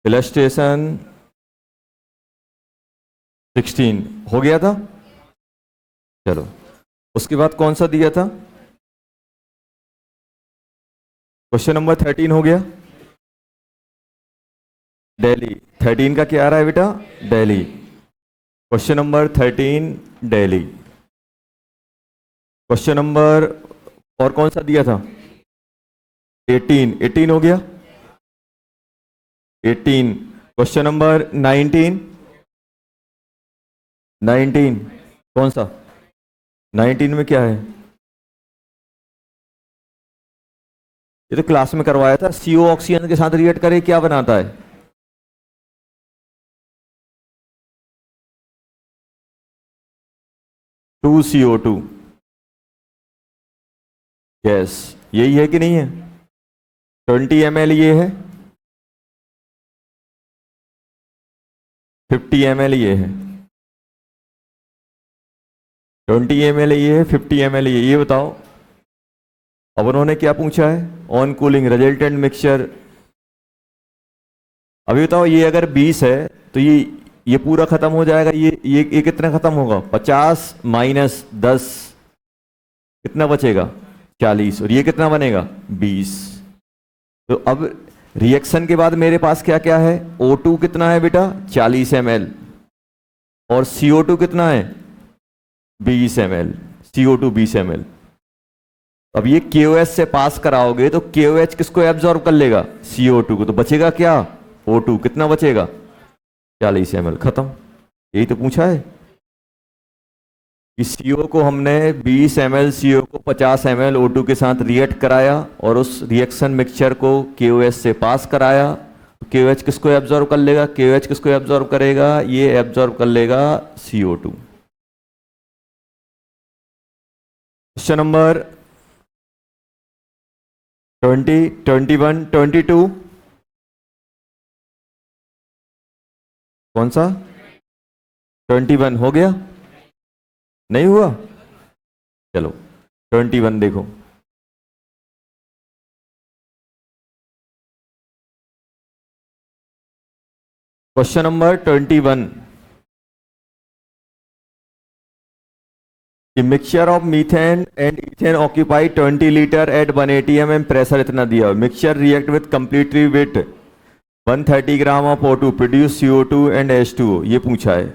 Illustration 16 हो गया था। चलो उसके बाद कौन सा दिया था? क्वेश्चन नंबर 13 हो गया। दिल्ली 13 का क्या आ रहा है बेटा? Delhi. Question number 13 Delhi. Question number और कौन सा दिया था? 18 हो गया। 18। क्वेश्चन नंबर 19 कौन सा? 19 में क्या है? ये तो क्लास में करवाया था। CO ऑक्सीजन के साथ रिएक्ट करे क्या बनाता है? Two CO2 gas. यही है कि नहीं है? 20 ml ये है, 50 ml ये है। 20 ml ये है, 50 ml ये बताओ। अब उन्होंने क्या पूछा है? On cooling resultant mixture. अभी बताओ ये अगर 20 है तो ये पूरा खत्म हो जाएगा। ये कितना खत्म होगा? 50 माइनस 10 कितना बचेगा? 40। और ये कितना बनेगा? 20। तो अब रिएक्शन के बाद मेरे पास क्या क्या है? O2 कितना है बेटा? 40 ml। और CO2 कितना है? 20 ml। CO2 20 ml। अब ये KOH से पास कराओगे तो KOH किसको एब्जॉर्ब कर लेगा? CO2 को। तो बचेगा क्या? O2 कितना बचेगा? 40 ml। खत्म। यही तो पूछा है कि CO को हमने 20 ml CO को 50 ml O2 के साथ रिएक्ट कराया और उस रिएक्शन मिक्सचर को KOH से पास कराया। KOH किसको एब्जॉर्ब कर लेगा? KOH किसको एब्जॉर्ब करेगा? ये एब्जॉर्ब कर लेगा CO2। क्वेश्चन नंबर 20, 21, 22 कौन सा? 21 हो गया? नहीं हुआ? चलो 21 देखो। Question number 21। The mixture of methane and ethane occupy 20 liter at 180 mm pressure इतना दिया। Mixture react with completely with 130 gram of O2 produce CO2 and H2O। ये पूछा है।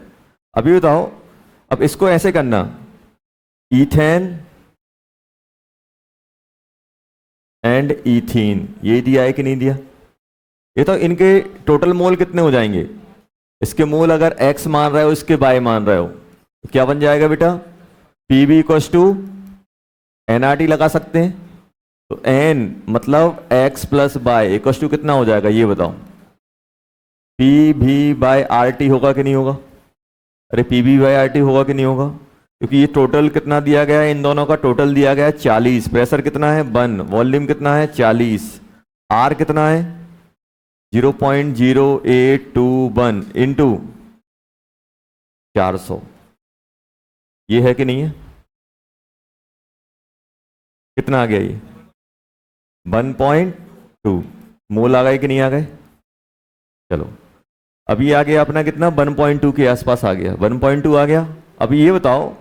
अभी बताओ, अब इसको ऐसे करना, ईथेन एंड ईथीन ये दिया है कि नहीं दिया? ये तो इनके टोटल मोल कितने हो जाएंगे? इसके मोल अगर x मान रहे हो, इसके y मान रहे हो, तो क्या बन जाएगा बेटा? PB इक्वल्स टू NRT लगा सकते हैं। तो N मतलब x plus y equals to कितना हो जाएगा? ये बताओ। PV बाय RT होगा कि नहीं होगा? अरे PV बाय RT होगा कि नहीं होगा? क्योंकि ये टोटल कितना दिया गया है? इन दोनों का टोटल दिया गया है 40। प्रेशर कितना है? 1। वॉल्यूम कितना है? 40। R कितना है? 0.0821 इंटू 400। ये है कि नहीं है? कितना आ गया ये? 1.2 मोल आ गए कि नहीं आ गए? चलो अभी आ गया अपना कितना? 1.2 के आसपास आ गया। 1.2 आ गया। अभी ये बताओ,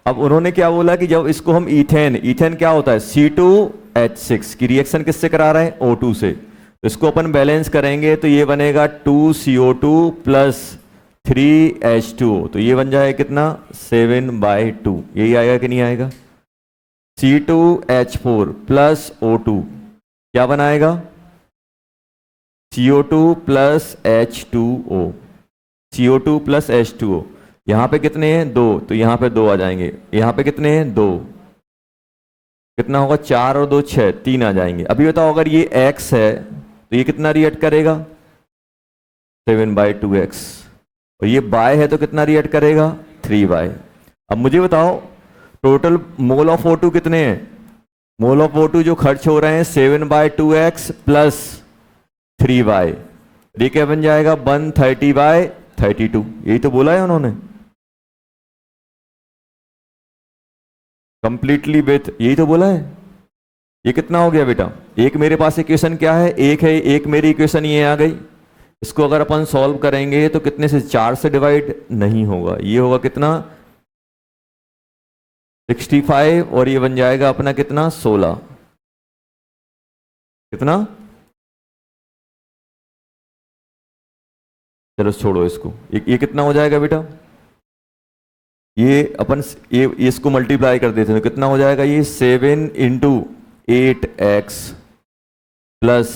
अब उन्होंने क्या बोला कि जब इसको हम ईथेन क्या होता है? C2H6 की रिएक्शन किससे करा रहे हैं? O2 से। तो इसको अपन बैलेंस करेंगे तो ये बनेगा 2CO2 प्लस 3H2O। तो ये बन जाएगा कितना? 7/2। यही आएगा कि नहीं आएगा? C2H4 प्लस O2 क्या बनाएगा? CO2 plus H2O। CO2 plus H2O। यहां पे कितने हैं? 2। तो यहां पे 2 आ जाएंगे। यहां पे कितने हैं? 2। कितना होगा? 4 और 2 6, 3 आ जाएंगे। अभी बताओ, अगर ये x है तो ये कितना रिएक्ट करेगा? 7/2x। और ये y है तो कितना रिएक्ट करेगा? 3y। अब मुझे बताओ, टोटल मोल ऑफ O2 कितने हैं? मोल ऑफ O2 जो खर्च हो रहे हैं 7/2x प्लस 3y। ये क्या बन जाएगा? 130/32। यही तो बोला है उन्होंने, कंप्लीटली विथ। यही तो बोला है। ये कितना हो गया बेटा? एक मेरे पास इक्वेशन क्या है? एक है। एक मेरी इक्वेशन ये आ गई। इसको अगर अपन सॉल्व करेंगे तो कितने से, 4 से डिवाइड नहीं होगा, ये होगा कितना 65 और ये बन जाएगा अपना कितना 16, कितना, चलो छोड़ो इसको, ये कितना हो जाएगा बेटा, ये अपन ये इसको मल्टीप्लाई कर देते हैं, कितना हो जाएगा ये 7 into 8x plus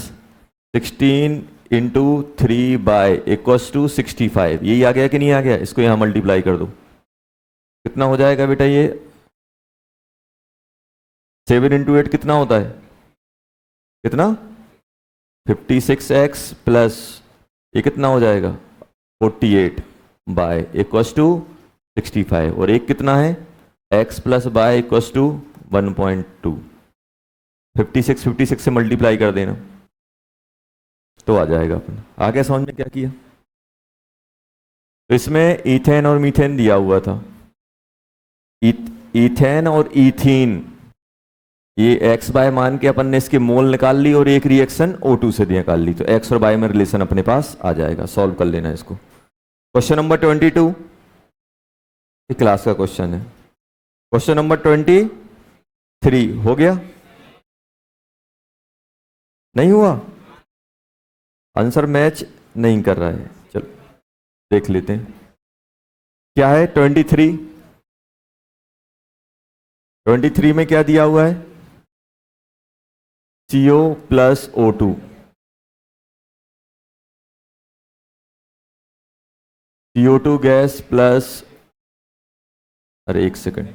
16 into 3 by equals to 65, यही आ गया कि नहीं आ गया, इसको यहां मल्टीप्लाई कर दो, कितना हो जाएगा बेटा ये 7 इंटू 8 कितना होता है, कितना 56x प्लस ये कितना हो जाएगा 48 बाय इक्वस टू 65 और एक कितना है x plus by equals to 1.2, 56 से मल्टीप्लाई कर देना तो आ जाएगा अपना। आ गया समझ में क्या किया। तो इसमें इथेन और मीथेन दिया हुआ था, इथेन और इथीन, ये x बाय मान के अपन ने इसके मोल निकाल ली और एक रिएक्शन O2 से निकाल ली, तो x और बाय में रिलेशन अपने पास आ जाएगा। सॉल्व कर लेना इसको। क्वेश्चन नंबर 22 क्लास का क्वेश्चन है। क्वेश्चन नंबर 23 हो गया, नहीं हुआ, आंसर मैच नहीं कर रहा है, चलो देख लेते हैं क्या है। 23 में क्या दिया हुआ है, CO plus O2, CO2 gas plus, अरे एक सेकंड,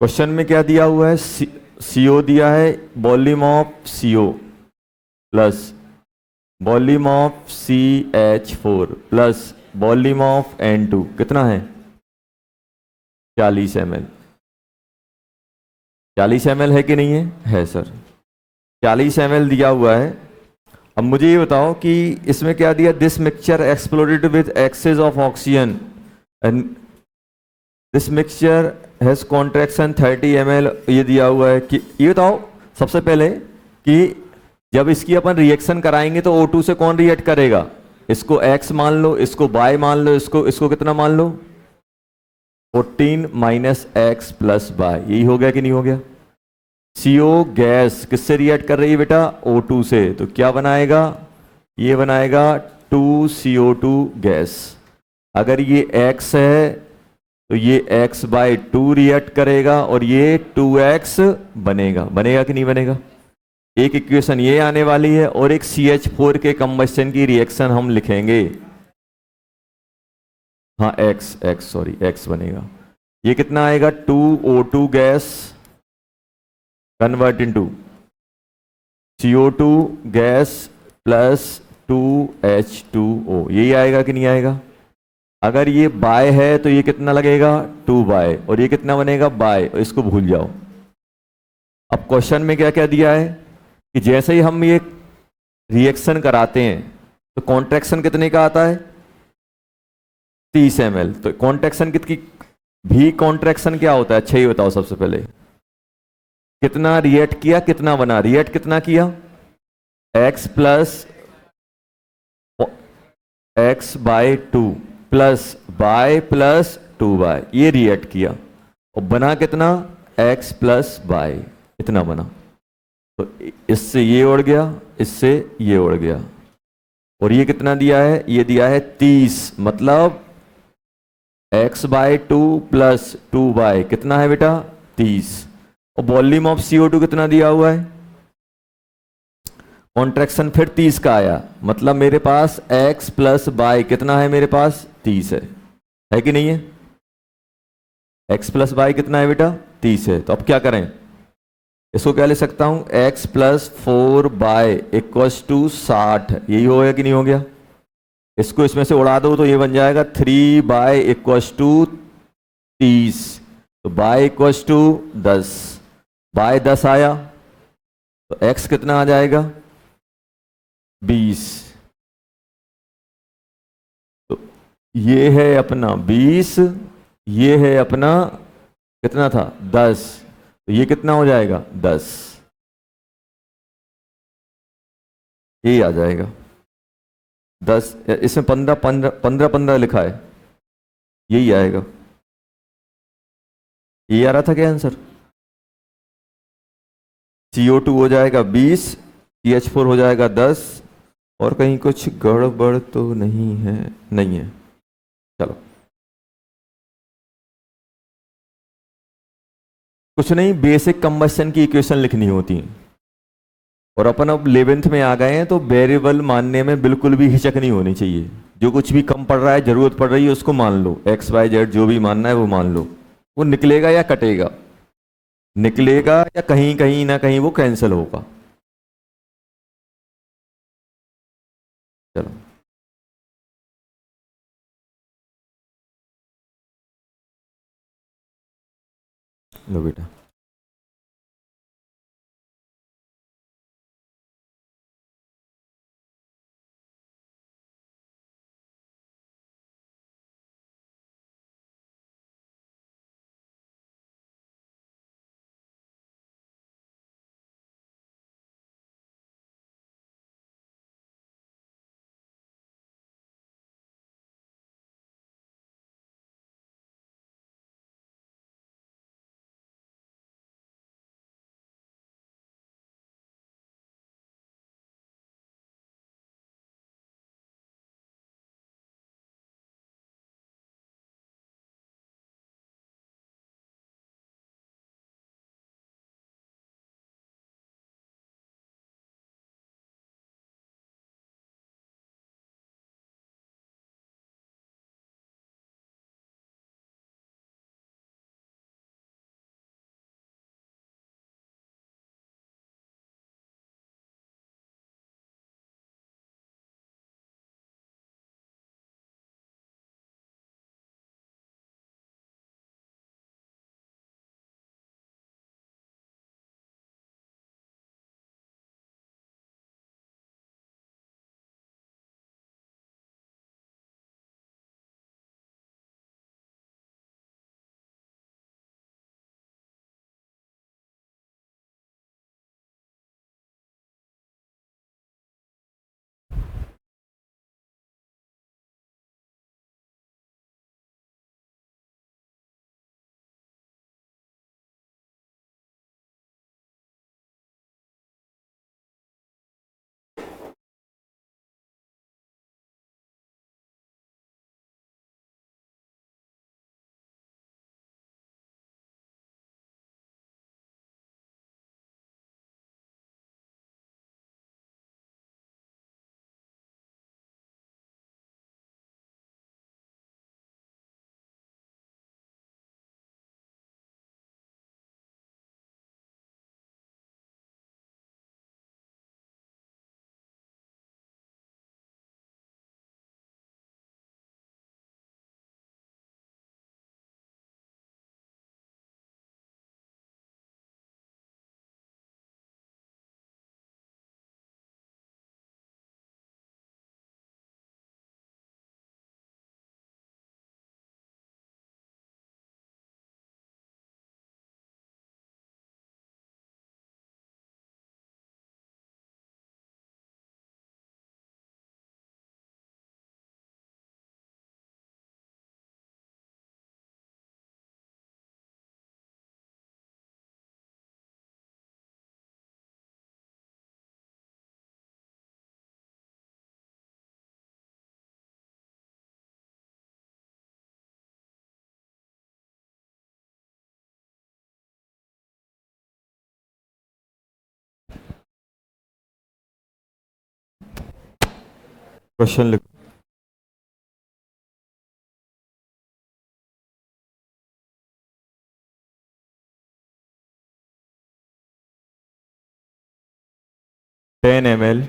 क्वेश्चन में क्या दिया हुआ है, CO दिया है, volume of CO plus volume of CH4 plus volume of N2 कितना है 40 ml। 40 ml है कि नहीं है सर, 40 ml दिया हुआ है। अब मुझे ये बताओ कि इसमें क्या दिया, this mixture exploded with excess of oxygen and this mixture has contraction 30 ml, ये दिया हुआ है कि, ये बताओ सबसे पहले कि जब इसकी अपन रिएक्शन कराएंगे तो O2 से कौन रिएक्ट करेगा, इसको X मान लो, इसको Y मान लो, इसको कितना मान लो 14 माइनस X प्लस Y, यही हो गया कि नहीं हो गया। CO गैस किससे रिएक्ट कर रही है बेटा, O2 से, तो क्या बनाएगा, ये बनाएगा 2CO2 गैस। अगर ये X है तो ये X बाई 2 रिएक्ट करेगा और ये 2X बनेगा, बनेगा कि नहीं बनेगा। एक इक्वेशन ये आने वाली है और एक CH4 के कंबस्शन की रिएक्शन हम लिखेंगे, हाँ X बनेगा। ये कितना आएगा 2O2 gas convert into CO2 gas plus 2H2O, यही आएगा कि नहीं आएगा। अगर ये बाय है तो ये कितना लगेगा 2 बाय और ये कितना बनेगा बाय, इसको भूल जाओ। अब क्वेश्चन में क्या क्या दिया है कि जैसे ही हम ये रिएक्शन कराते हैं तो कॉन्ट्रैक्शन कितने का आता है 30 ml। तो कॉन्ट्रैक्शन कितनी, भी कॉन्ट्रैक्शन क्या होता है, अच्छा ही बताओ सबसे पहले, कितना रिएक्ट किया, कितना बना, रिएक्ट कितना किया X plus X by 2 plus Y plus 2Y, ये रिएक्ट किया और बना कितना X प्लस Y, इतना बना। तो इससे ये उड़ गया, इससे ये उड़ गया और ये कितना दिया है, ये दिया है 30, मतलब X बाई 2 प्लस 2Y कितना है बेटा 30। और वॉल्यूम ऑफ CO2 कितना दिया हुआ है, कॉन्ट्रैक्शन फिर 30 का आया, मतलब मेरे पास X प्लस Y कितना है, मेरे पास 30 है कि नहीं है। X प्लस Y कितना है बेटा 30 है। तो अब क्या करें, इसको क्या ले सकता हूं, X plus 4Y equals to 60, यही हो गया कि नहीं हो गया। इसको इसमें से उड़ा दो तो ये बन जाएगा 3Y इक्वस टू 30, तो Y इक्वस टू 10, Y 10 आया तो X कितना आ जाएगा 20। तो ये है अपना 20, ये है अपना कितना था 10, तो ये कितना हो जाएगा 10, ये आ जाएगा 10। इसमें 15 15 15 15 लिखा है, यही आएगा। ये आ रहा था क्या आंसर? CO2 हो जाएगा 20, CH4 हो जाएगा 10, और कहीं कुछ गड़बड़ तो नहीं है? नहीं है। चलो, कुछ नहीं, बेसिक कंबस्शन की इक्वेशन लिखनी होती है। और अपन अब 11th में आ गए हैं, तो वेरिएबल मानने में बिल्कुल भी हिचक नहीं होनी चाहिए। जो कुछ भी कम पड़ रहा है, जरूरत पड़ रही है, उसको मान लो। XYZ जो भी मानना है वो मान लो। वो निकलेगा या कटेगा? निकलेगा, या कहीं कहीं ना कहीं वो कैंसिल होगा। चलो, लो बेटा। क्वेश्चन लिखो। 10 ml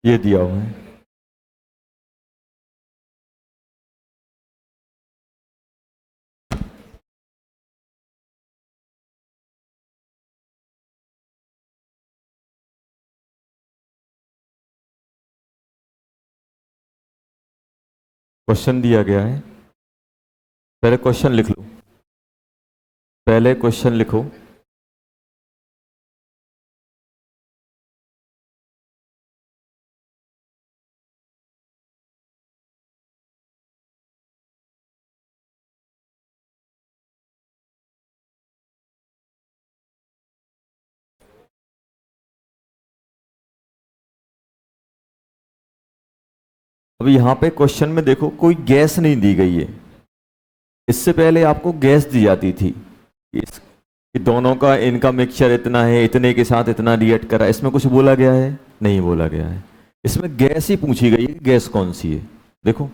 ये दिया हुआ है। क्वेश्चन दिया गया है, पहले क्वेश्चन लिख लो, पहले क्वेश्चन लिखो। अभी यहां पे क्वेश्चन में देखो कोई गैस नहीं दी गई है। इससे पहले आपको गैस दी जाती थी कि दोनों का इनका मिक्सचर इतना है, इतने के साथ इतना रिएक्ट करा। इसमें कुछ बोला गया है? नहीं बोला गया है। इसमें गैस ही पूछी गई है, गैस कौन सी है। देखो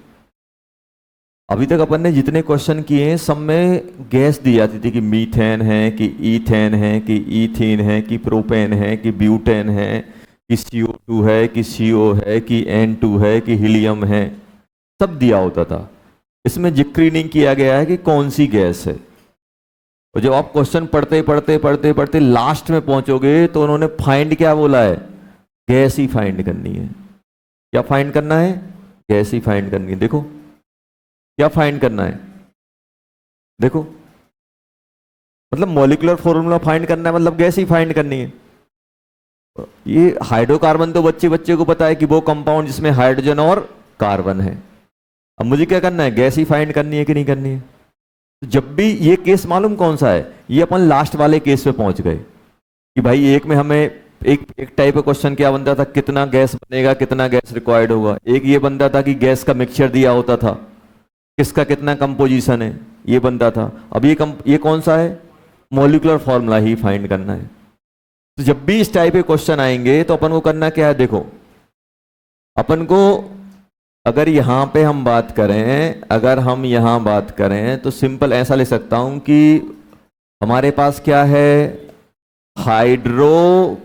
अभी तक अपन ने जितने क्वेश्चन किए हैं सब में गैस दी जाती थी कि मीथेन है, कि ईथेन है, कि ईथीन है, कि प्रोपेन है, कि ब्यूटेन है, कि CO2 है, कि CO है, कि N2 है, कि हीलियम है, सब दिया होता था। इसमें जिक्र नहीं किया गया है कि कौन सी गैस है। और जब आप क्वेश्चन पढ़ते पढ़ते पढ़ते पढ़ते लास्ट में पहुंचोगे तो उन्होंने फाइंड क्या बोला है? गैस ही फाइंड करनी है। क्या फाइंड करना है? गैस ही फाइंड करनी है। देखो क्या फाइंड करना है, देखो मतलब मॉलिक्यूलर फॉर्मूला फाइंड करना है, मतलब गैस ही फाइंड करनी है। ये हाइड्रोकार्बन तो बच्चे बच्चे को पता है कि वो कंपाउंड जिसमें हाइड्रोजन और कार्बन है। अब मुझे क्या करना है? गैस ही फाइंड करनी है कि नहीं करनी है। तो जब भी ये केस मालूम कौन सा है, ये अपन लास्ट वाले केस पे पहुंच गए कि भाई एक में हमें एक टाइप का क्वेश्चन क्या बनता था, कितना गैस बनेगा, कितना गैस रिक्वायर्ड होगा। एक ये बनता था कि गैस का मिक्सचर दिया होता था, किसका कितना कंपोजिशन है, ये बनता था। अब ये कौन सा है? मॉलिक्यूलर फॉर्मूला ही फाइंड करना है। तो जब भी इस टाइप के क्वेश्चन आएंगे तो अपन को करना क्या है? देखो अपन को अगर यहां पे हम बात करें, अगर हम यहां बात करें तो सिंपल ऐसा ले सकता हूं कि हमारे पास क्या है? हाइड्रोकार्बन।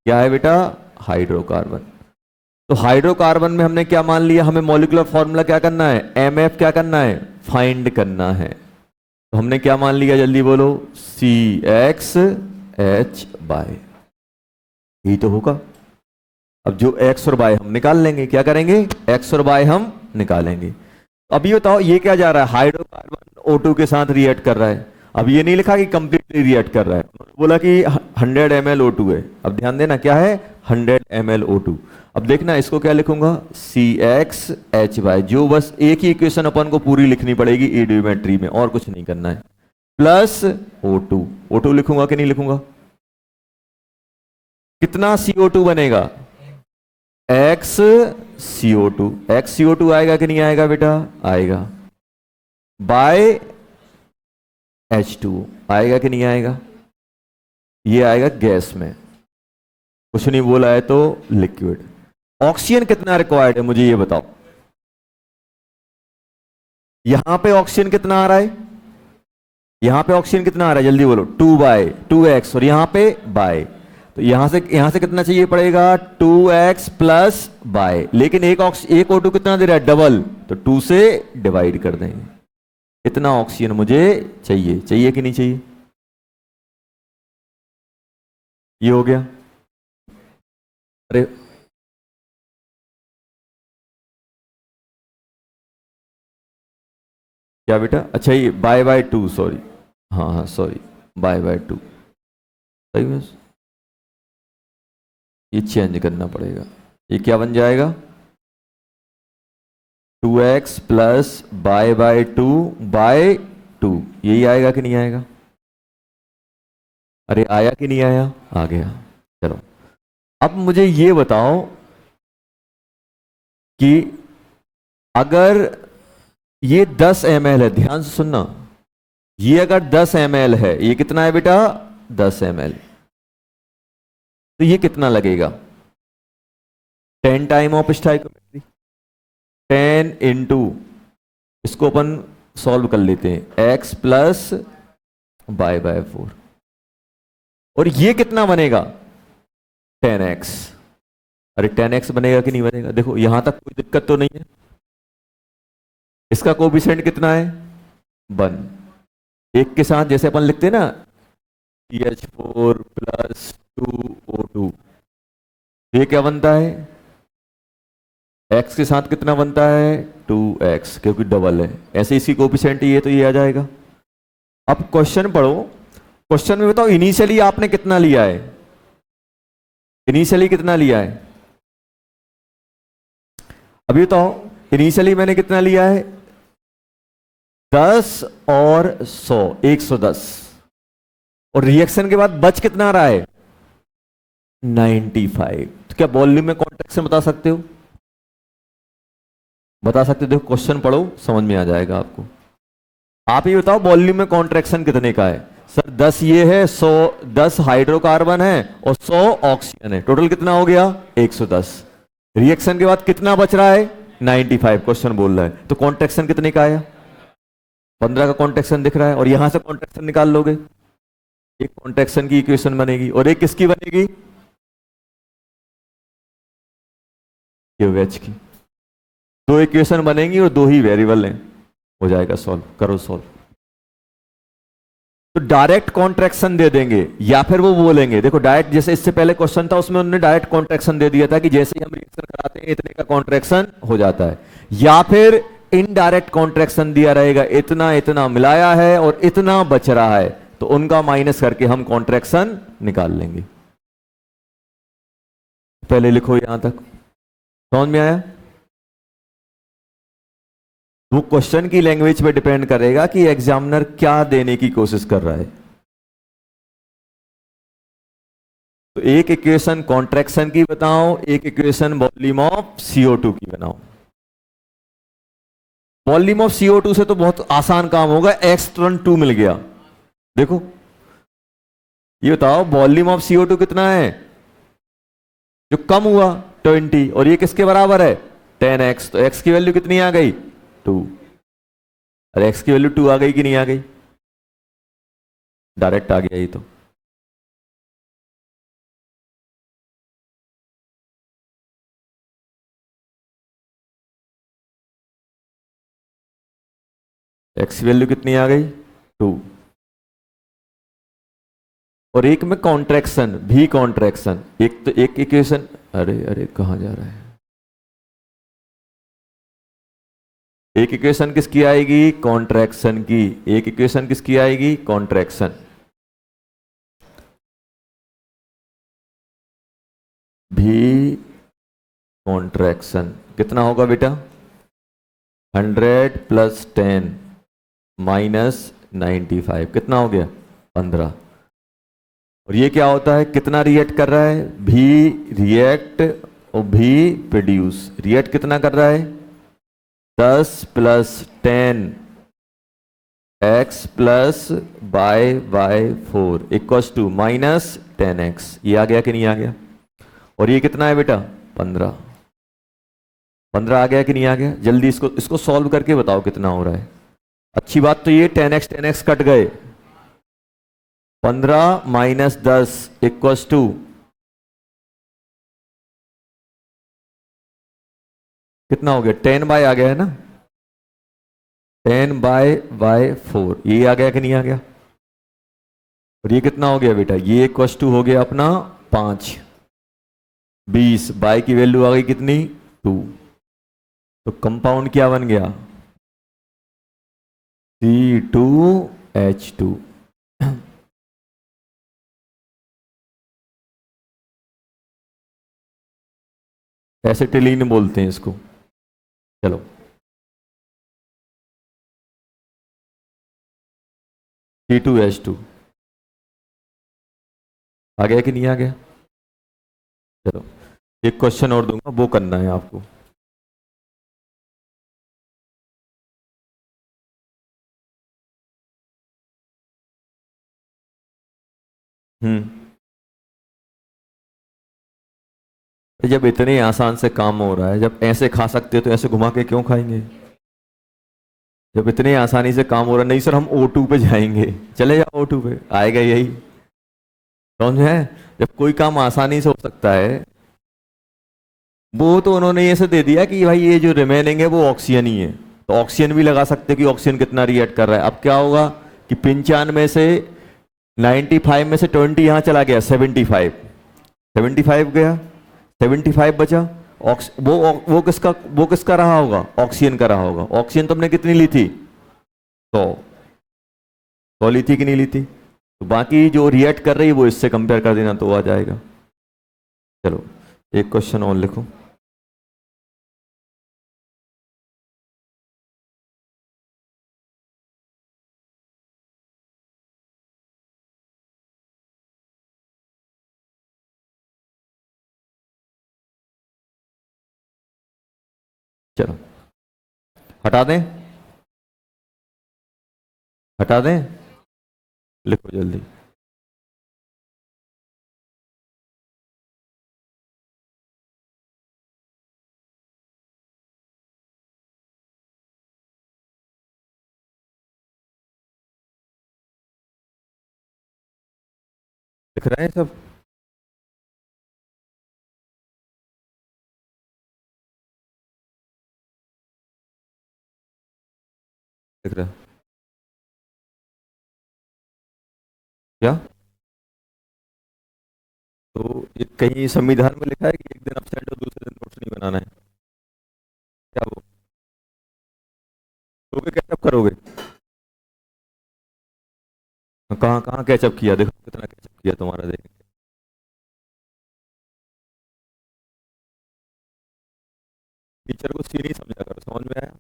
क्या है बेटा? हाइड्रोकार्बन। तो हाइड्रोकार्बन में हमने क्या मान लिया? हमें मॉलिक्यूलर फॉर्मूला क्या करना है? MF क्या करना है? फाइंड करना है। तो हमने क्या मान लिया? जल्दी बोलो। CXH बाय, यही तो होगा। अब जो X और Y हम निकाल लेंगे, क्या करेंगे? X और Y हम निकालेंगे। अब ये बताओ ये क्या जा रहा है? हाइड्रोकार्बन O2 के साथ रिएक्ट कर रहा है। अब ये नहीं लिखा कि कंप्लीटली रिएक्ट कर रहा है, बोला कि 100 ml O2 है। अब ध्यान देना क्या है? 100 ml O2। अब देखना इसको क्या लिखूंगा? CXH, जो बस एक ही इक्वेशन अपन को पूरी लिखनी पड़ेगी ईडियोमेट्री में, और कुछ नहीं करना है, प्लस O2 लिखूंगा कि नहीं लिखूंगा? कितना CO2 बनेगा? XCO2 आएगा कि नहीं आएगा बेटा? आएगा। बाय H2 आएगा कि नहीं आएगा? ये आएगा गैस में, कुछ नहीं बोला है तो लिक्विड। ऑक्सीजन कितना रिक्वायर्ड है मुझे ये बताओ। यहां पे ऑक्सीजन कितना आ रहा है? यहां पे ऑक्सीजन कितना आ रहा है? जल्दी बोलो। 2/2x। और यहां पे बाय, तो यहां से कितना चाहिए पड़ेगा? 2x plus by. लेकिन एक O2 कितना दे रहा है? डबल, तो 2 से डिवाइड कर देंगे। इतना ऑक्सीजन मुझे चाहिए। चाहिए कि नहीं चाहिए? ये हो गया। अरे क्या बेटा? अच्छा ये बाय 2, सॉरी, हाँ हाँ सॉरी, बाय 2 सही है। ये चेंज करना पड़ेगा। ये क्या बन जाएगा? 2x प्लस बाय 2 यही आएगा कि नहीं आएगा? अरे आया कि नहीं आया? आ गया। चलो अब मुझे ये बताओ कि अगर ये 10 ml है, ध्यान से सुनना, ये अगर 10 ml है, ये कितना है बेटा? 10 ml। तो ये कितना लगेगा? 10 टाइम ऑफ स्टोइकियोमेट्री, 10 इंटू, इसको अपन सॉल्व कर लेते हैं, x प्लस बाय 4। और ये कितना बनेगा? 10x। अरे 10x बनेगा कि नहीं बनेगा? देखो यहां तक कोई दिक्कत तो नहीं है। इसका कोएफिशिएंट कितना है? 1। एक के साथ जैसे अपन लिखते हैं ना CH4 प्लस 2O2, ये क्या बनता है? x के साथ कितना बनता है? 2x, क्योंकि डबल है। ऐसे इसकी कोएफिशिएंट ये तो ये आ जाएगा। अब क्वेश्चन पढ़ो। क्वेश्चन में बताओ इनिशियली आपने कितना लिया है? इनिशियली कितना लिया है? अभी बताओ इनिशियली मैंने कितना लिया है? 10 और 100, 110। और रिएक्शन के बाद बच कितना आ रहा है? 95। तो क्या वॉल्यूम में कॉन्ट्रैक्शन बता सकते हो? बता सकते हो? देखो क्वेश्चन पढ़ो, समझ में आ जाएगा आपको। आप ये बताओ वॉल्यूम में कॉन्ट्रैक्शन कितने का है? सर 10 ये है, 100 10 हाइड्रोकार्बन है और 100 ऑक्सीजन है, टोटल कितना हो गया? 110। रिएक्शन के बाद कितना बच रहा है? 95 क्वेश्चन बोल रहा है। तो कॉन्ट्रैक्शन कितने का आया? 15 का कॉन्ट्रैक्शन दिख रहा है। और यहां से कॉन्ट्रैक्शन निकाल लोगे, एक कॉन्ट्रैक्शन की इक्वेशन बनेगी और एक किसकी बनेगी? वेज की। दो इक्वेशन बनेंगी और दो ही वेरिएबल हैं, हो जाएगा सॉल्व। करो सॉल्व। तो डायरेक्ट कॉन्ट्रैक्शन दे देंगे या फिर वो बोलेंगे, देखो डायरेक्ट, जैसे इससे पहले क्वेश्चन था उसमें उन्होंने डायरेक्ट कॉन्ट्रैक्शन दे दिया था कि जैसे ही हम रिएक्शन कराते हैं इतने का कॉन्ट्रैक्शन हो जाता है। या फिर इनडायरेक्ट कॉन्ट्रैक्शन दिया रहेगा, इतना इतना मिलाया है और इतना बच रहा है, तो उनका माइनस करके हम कॉन्ट्रैक्शन निकाल लेंगे। पहले लिखो यहां तक, समझ में आया? वो क्वेश्चन की लैंग्वेज पे डिपेंड करेगा कि एग्जामिनर क्या देने की कोशिश कर रहा है। तो एक इक्वेशन कॉन्ट्रैक्शन की बताओ, एक इक्वेशन वॉल्यूम ऑफ CO2 की बनाओ। वॉल्यूम ऑफ CO2 से तो बहुत आसान काम होगा, x टर्न 2 मिल गया। देखो ये बताओ वॉल्यूम ऑफ CO2 कितना है? जो कम हुआ 20, और ये किसके बराबर है? 10x। तो x की वैल्यू कितनी आ गई? 2। अरे x की वैल्यू 2 आ गई कि नहीं आ गई? डायरेक्ट आ गया ये तो। x की वैल्यू कितनी आ गई? 2। और एक में कॉन्ट्रैक्शन भी, कॉन्ट्रैक्शन एक तो एक इक्वेशन, अरे अरे कहां जा रहा है? एक इक्वेशन किसकी आएगी? कॉन्ट्रैक्शन की। एक इक्वेशन किसकी आएगी? कॉन्ट्रैक्शन। भी कॉन्ट्रैक्शन कितना होगा बेटा? 100 प्लस 10 माइनस 95 कितना हो गया? 15। और ये क्या होता है? कितना रिएक्ट कर रहा है? भी रिएक्ट और भी प्रोड्यूस। रिएक्ट कितना कर रहा है? 10 plus 10 x plus by 4 equals to minus 10x। ये आ गया कि नहीं आ गया? और ये कितना है बेटा? 15। 15 आ गया कि नहीं आ गया? जल्दी इसको सॉल्व करके बताओ कितना हो रहा है। अच्छी बात तो ये 10x कट गए। 15 माइनस 10 इक्वल्स टू कितना हो गया? 10 बाय आ गया है ना? 10 बाय 4 ये आ गया कि नहीं आ गया? और ये कितना हो गया बेटा? ये इक्वल्स टू हो गया अपना 5। 20 बाय की वैल्यू आ गई कितनी? 2। तो कंपाउंड क्या बन गया? C2H2। एसिटिलीन बोलते हैं इसको। चलो C2H2 आ गया कि नहीं आ गया? चलो एक क्वेश्चन और दूंगा, वो करना है आपको। जब इतने आसान से काम हो रहा है, जब ऐसे खा सकते हो तो ऐसे घुमा के क्यों खाएंगे? जब इतने आसानी से काम हो रहा है। नहीं सर हम O2 पे जाएंगे, चले जाओ O2 पे, आएगा यही। समझ है? जब कोई काम आसानी से हो सकता है वो तो उन्होंने ऐसे दे दिया कि भाई ये जो रिमेनिंग है वो ऑक्सीजन ही है, तो ऑक्सीजन भी लगा सकते कि ऑक्सीजन कितना रिएक्ट कर रहा है। अब क्या होगा कि 95 में से 95 में से 20 यहाँ चला गया, 75, 75 गया, 75 बचा। वो किसका रहा होगा, ऑक्सीजन का रहा होगा। ऑक्सीजन तुमने कितनी ली थी, 100, 100 ली थी कि नहीं ली थी। तो बाकी जो रिएक्ट कर रही है वो इससे कंपेयर कर देना तो आ जाएगा। चलो एक क्वेश्चन और लिखो। चलो हटा दें, हटा दें, लिखो जल्दी। लिख रहे हैं सब, लिख रहे हैं क्या। तो ये कहीं संविधान में लिखा है कि एक दिन अपसेंट और दूसरे दिन नोट्स नहीं बनाना है, क्या वो तो भी कैचअप करोगे। कहाँ कहाँ कैचअप किया, देखो कितना कैचअप किया तुम्हारा, देख। टीचर को सीन ही समझा करो, समझ में आया।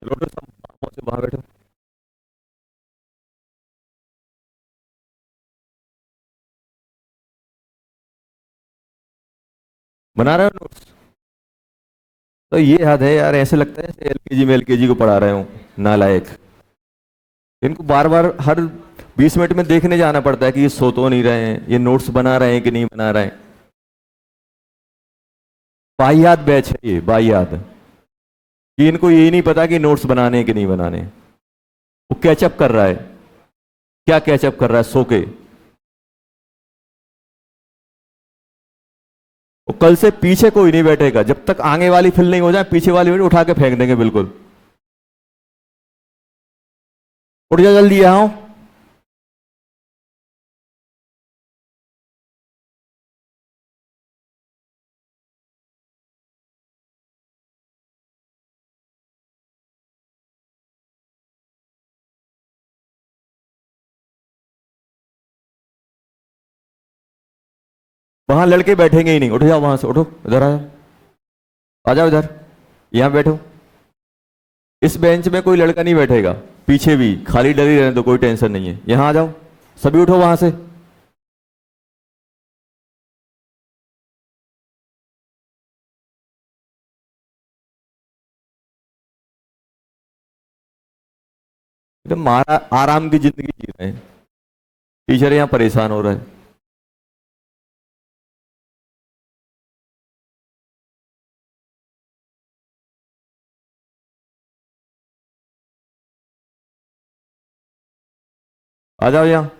चलो तो सब खामोश से वहां बैठो। बना रहे हो नोट्स, तो ये याद है यार, ऐसे लगता है जैसे एलकेजी में एलकेजी को पढ़ा रहे हो, नालायक। इनको बार बार हर 20 मिनट में देखने जाना पड़ता है कि ये सो तो नहीं रहे हैं, ये नोट्स बना रहे हैं कि नहीं बना रहे हैं। वाहियात बैच है ये, वाहियात, कि इनको यही नहीं पता कि नोट्स बनाने हैं कि नहीं बनाने। वो कैचअप कर रहा है, क्या कैचअप कर रहा है, सो के। वो कल से पीछे कोई नहीं बैठेगा, जब तक आगे वाली फिल नहीं हो जाए पीछे वाली बैठ उठा के फेंक देंगे बिल्कुल। उठ जा जल्दी आओ। वहां लड़के बैठेंगे ही नहीं, उठ जाओ वहां से, उठो इधर आ जाओ, आ जाओ इधर, यहां बैठो। इस बेंच में कोई लड़का नहीं बैठेगा, पीछे भी खाली डरी रहने तो कोई टेंशन नहीं है। यहां आ जाओ, सभी उठो वहां से। एकदम मारा आराम की जिंदगी जी रहे हैं, टीचर यहाँ परेशान हो रहा है। आ जाओ यहाँ।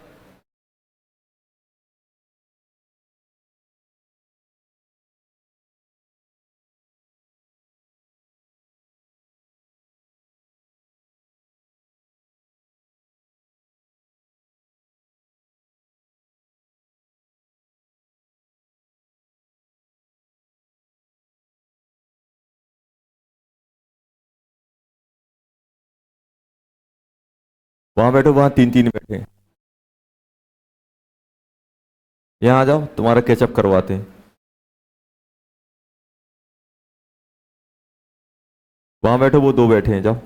वहां बैठो, वहां तीन तीन बैठे हैं। यहाँ आ जाओ, तुम्हारा कैचअप करवाते हैं। वहां बैठो, वो दो बैठे हैं, जाओ।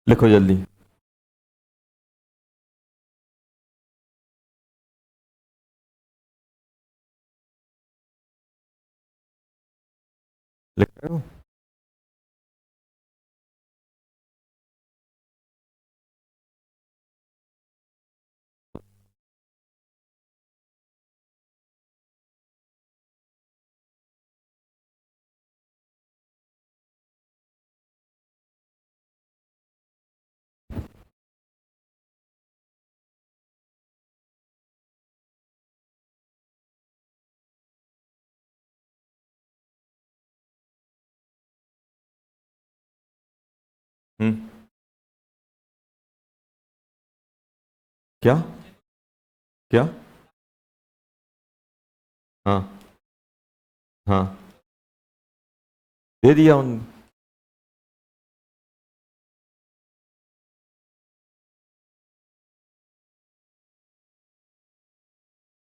लिखो जल्दी। लिख रहे हो? हम्म। क्या? क्या? हाँ। हाँ, दे दिया उन।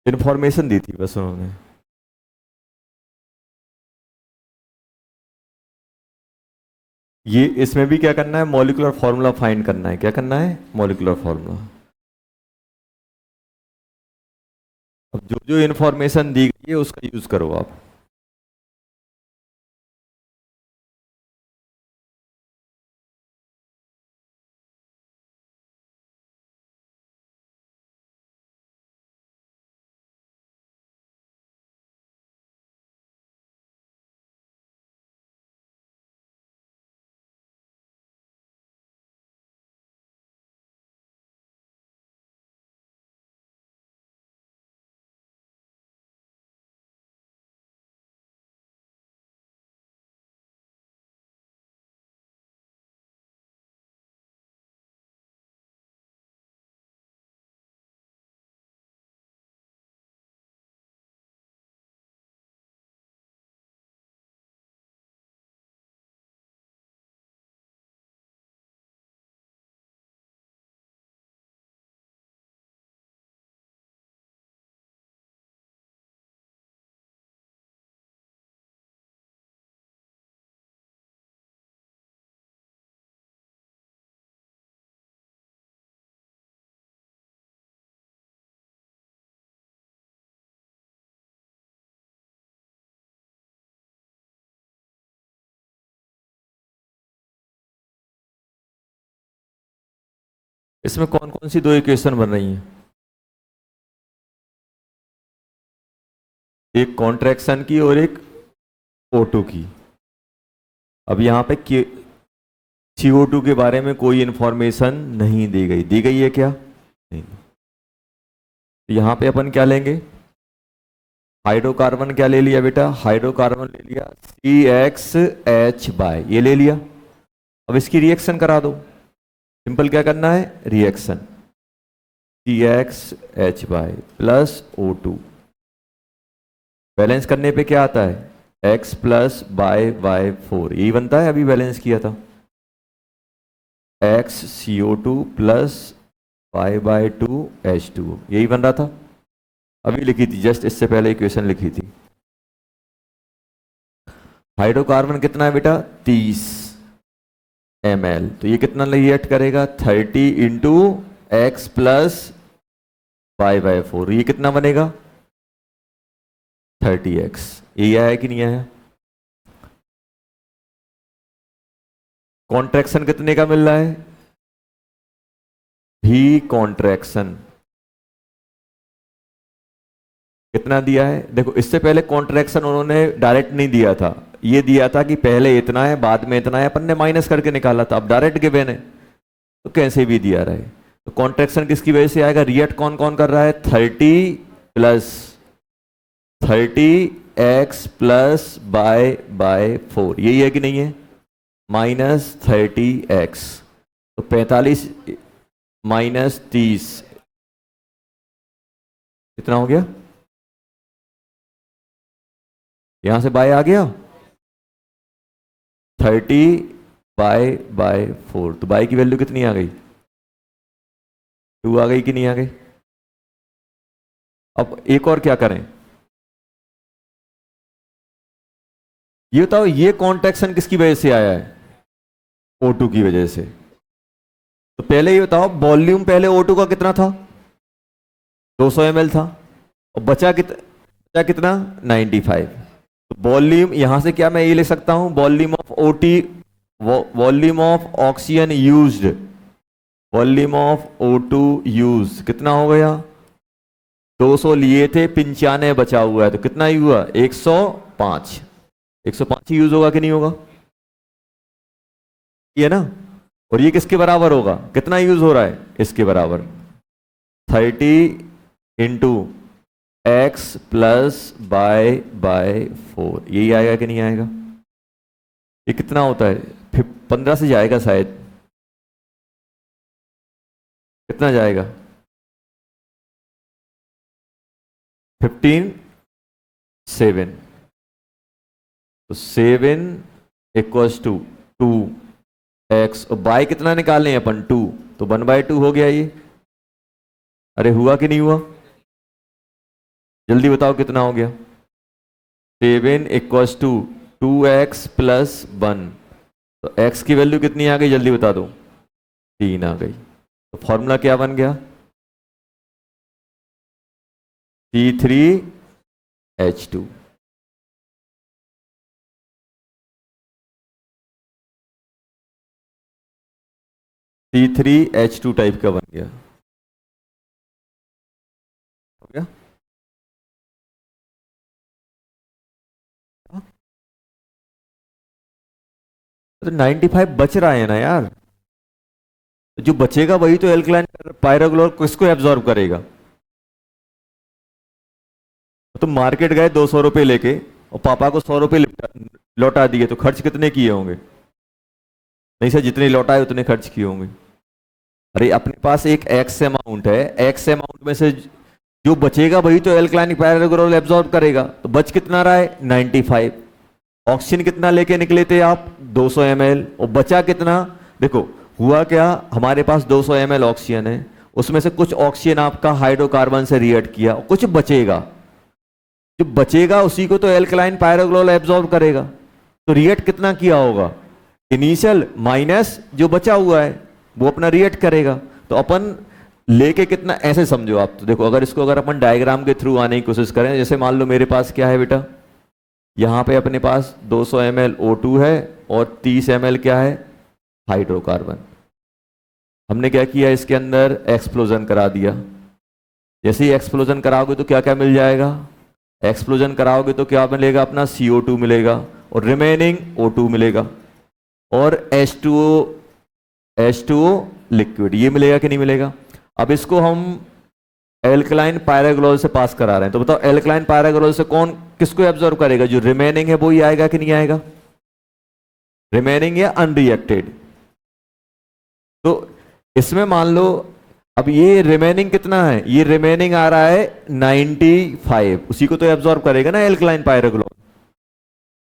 इन्फॉर्मेशन दी थी बस उन्होंने। ये इसमें भी क्या करना है, मॉलिक्यूलर फॉर्मूला फाइंड करना है। क्या करना है? Molecular formula. अब जो जो इन्फॉर्मेशन दी गई है उसका यूज करो आप। इसमें कौन कौन सी दो इक्वेशन बन रही हैं? एक कॉन्ट्रैक्शन की और एक O2 की। अब यहाँ पे CO2 के बारे में कोई इंफॉर्मेशन नहीं दी गई। दी गई है क्या? नहीं। तो यहाँ पे अपन क्या लेंगे? हाइड्रोकार्बन क्या ले लिया बेटा? हाइड्रोकार्बन ले लिया CXH बाय, ये ले लिया। अब इसकी रिएक्शन करा दो। सिंपल क्या करना है? Reaction CXH by plus O2। Balance करने पे क्या आता है? X प्लस बाय 4, यही बनता है, अभी बैलेंस किया था। XCO2 प्लस y/2H2, यही बन रहा था, अभी लिखी थी, जस्ट इससे पहले इक्वेशन लिखी थी। हाइड्रोकार्बन कितना है बेटा? 30 ml। तो ये कितना रिएक्ट करेगा? 30 इंटू एक्स प्लस y/4, ये कितना बनेगा? 30x। ये आया कि नहीं आया? कॉन्ट्रैक्शन कितने का मिल रहा है? भी कॉन्ट्रैक्शन कितना दिया है? देखो, इससे पहले कॉन्ट्रैक्शन उन्होंने डायरेक्ट नहीं दिया था, ये दिया था कि पहले इतना है बाद में इतना है, अपन ने माइनस करके निकाला था। अब डायरेक्ट गिवन है तो कैसे भी दिया रहे। तो कॉन्ट्रैक्शन किसकी वजह से आएगा? रिएक्ट कौन कौन कर रहा है? 30 प्लस 30x प्लस बाय 4, यही है कि नहीं है? -30x, तो 45 -30 कितना हो गया? यहां से बाय आ गया 30 बाय 4, तो बाय की वैल्यू कितनी आ गई? 2 आ गई कि नहीं आ गई? अब एक और क्या करें, ये बताओ, ये कॉन्ट्रैक्शन किसकी वजह से आया है? O2 की वजह से। तो पहले ये बताओ, वॉल्यूम पहले O2 का कितना था? 200 ml था, और बचा कितना? 95। तो वॉल्यूम यहां से क्या मैं ये लिख सकता हूं, volume of OT, volume of oxygen used, volume of O2 use कितना हो गया? 200 लिए थे, 95 बचा हुआ है, तो कितना ही हुआ? 105। 105 ही यूज होगा कि नहीं होगा? ये ना। और ये किसके बराबर होगा? कितना यूज हो रहा है इसके बराबर? 30 × x + बाय 4। यही आएगा कि नहीं आएगा? ये कितना होता है? 15 से जाएगा शायद। कितना जाएगा? 15 7। तो 7 = 2x, और बाय कितना निकालें अपन? 2, तो 1/2 हो गया ये। अरे हुआ कि नहीं हुआ? जल्दी बताओ कितना हो गया? 7 = 2x + 1। तो x की वैल्यू कितनी आ गई? जल्दी बता दो। 3 आ गई। तो फॉर्मूला क्या बन गया? C3H2। C3H2 टाइप का बन गया। हो गया? तो 95 बच रहा है ना यार। जो बचेगा वही तो एल्कलाइन पायरोक्लोर किसको एब्जॉर्ब करेगा? तो मार्केट गए 200 रुपए लेके, और पापा को 100 रुपए लौटा दिए, तो खर्च कितने किए होंगे? नहीं सर, जितने लौटाए उतने खर्च किए होंगे। अरे अपने पास एक एक्स अमाउंट है, एक्स अमाउंट में से जो बचेगा वही तो एल्कलाइन पायरोक्लोर एब्जॉर्ब करेगा। तो बच कितना रहा है? 95। ऑक्सीजन कितना लेके निकले थे आप? 200 ml। और बचा कितना? देखो हुआ क्या, हमारे पास 200 ml ऑक्सीजन है, उसमें से कुछ ऑक्सीजन आपका हाइड्रोकार्बन से रिएक्ट किया, कुछ बचेगा। जो बचेगा उसी को तो एल्कलाइन पायरोक्लोर एब्जॉर्ब करेगा। तो रिएक्ट कितना किया होगा? इनिशियल माइनस जो बचा हुआ है वो अपना रिएक्ट करेगा। तो अपन लेके कितना, ऐसे समझो आप, तो देखो अगर अपन डायग्राम के थ्रू आने की कोशिश करें, जैसे मान लो मेरे पास क्या है बेटा, यहां पे अपने पास 200 ml O2 है, और 30 ml क्या है? हाइड्रोकार्बन। हमने क्या किया, इसके अंदर एक्सप्लोजन करा दिया। जैसे ही एक्सप्लोजन कराओगे तो क्या क्या मिल जाएगा? एक्सप्लोजन कराओगे तो क्या मिलेगा? अपना CO2 मिलेगा, और रिमेनिंग O2 मिलेगा, और H2O लिक्विड, ये मिलेगा कि नहीं मिलेगा? अब इसको हम एल्कलाइन पायरोक्लोर से पास करा रहे हैं, तो बताओ एल्कलाइन पायरोक्लोर से कौन किसको एब्जॉर्ब करेगा? जो रिमेनिंग है वो ही आएगा कि नहीं आएगा? रिमेनिंग या अनरिएक्टेड। तो इसमें मान लो, अब ये रिमेनिंग कितना है? ये रिमेनिंग आ रहा है 95, उसी को तो एब्जॉर्ब करेगा ना एल्कलाइन पायरोक्लोर।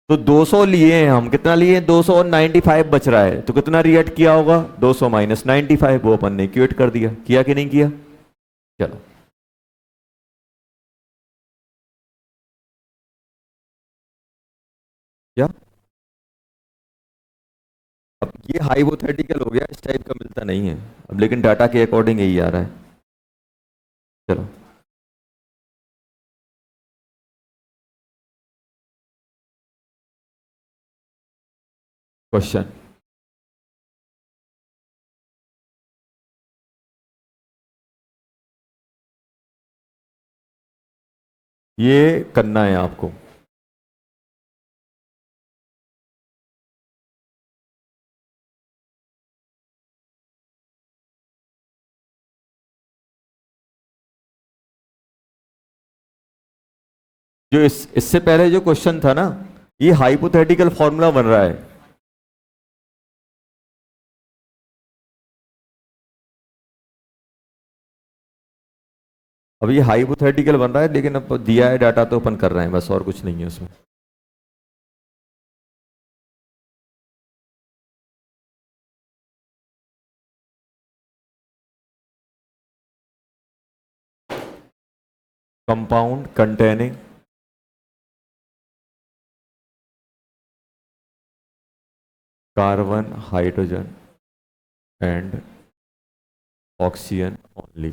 तो 200 लिए हैं हम, कितना लिए? 200, और 95 बच रहा है, तो कितना रिएक्ट किया होगा? 200 - 95, वो अपन ने इक्वेट कर दिया। किया कि नहीं किया? चलो, क्या? अब ये हाइपोथेटिकल हो गया, इस टाइप का मिलता नहीं है अब, लेकिन डाटा के अकॉर्डिंग यही आ रहा है। चलो, क्वेश्चन। ये करना है आपको। जो इससे पहले जो क्वेश्चन था ना, ये हाइपोथेटिकल फॉर्मूला बन रहा है। अब ये हाइपोथेटिकल बन रहा है, लेकिन अब दिया है डाटा तो अपन कर रहे हैं, बस और कुछ नहीं है उसमें। Compound containing carbon, hydrogen and oxygen only.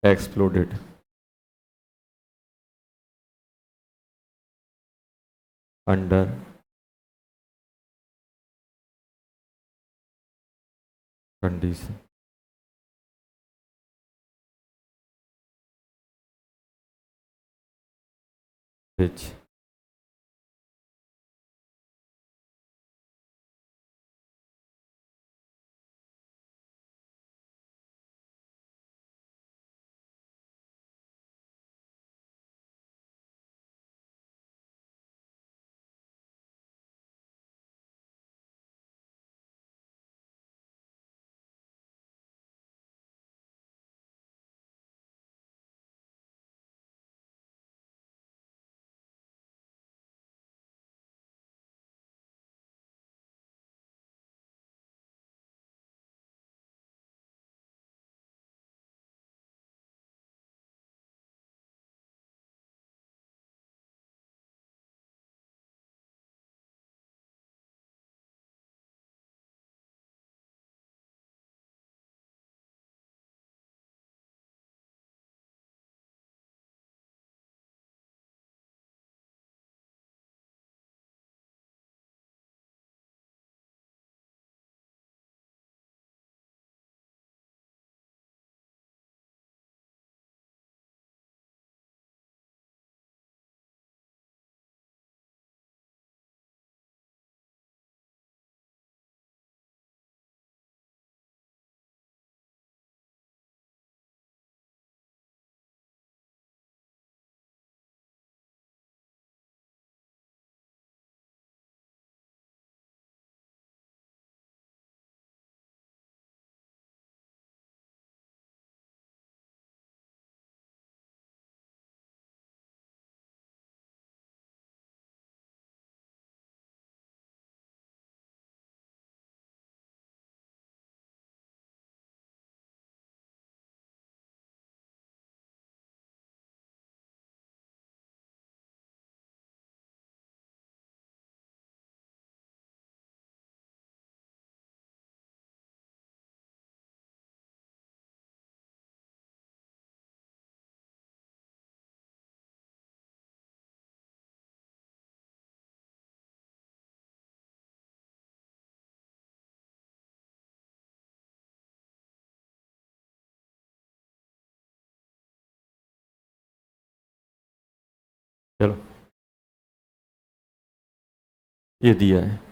Exploded. Under condition. Which चलो ये दिया है।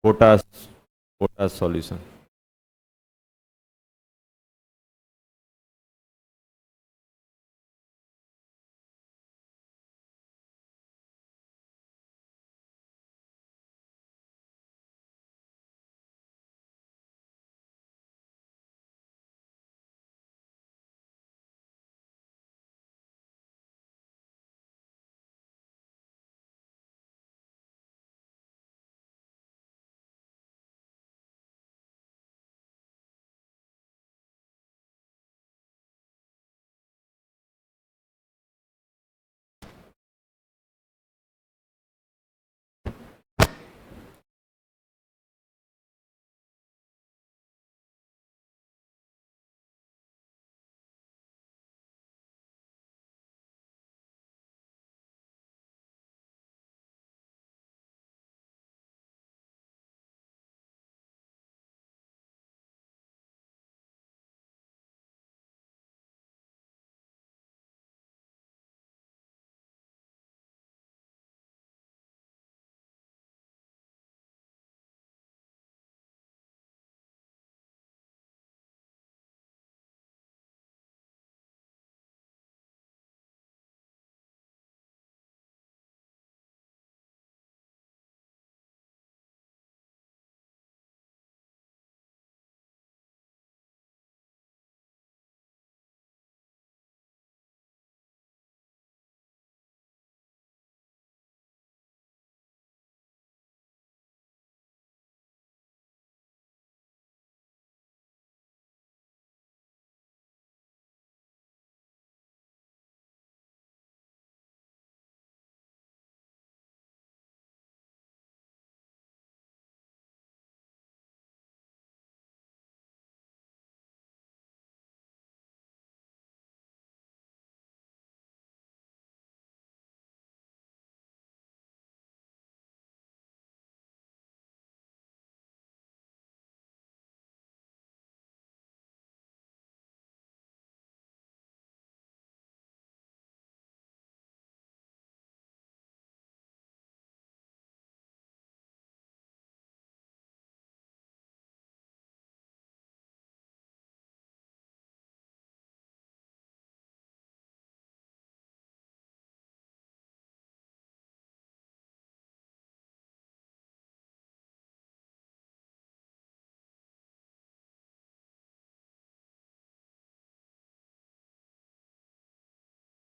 Potash potash solution.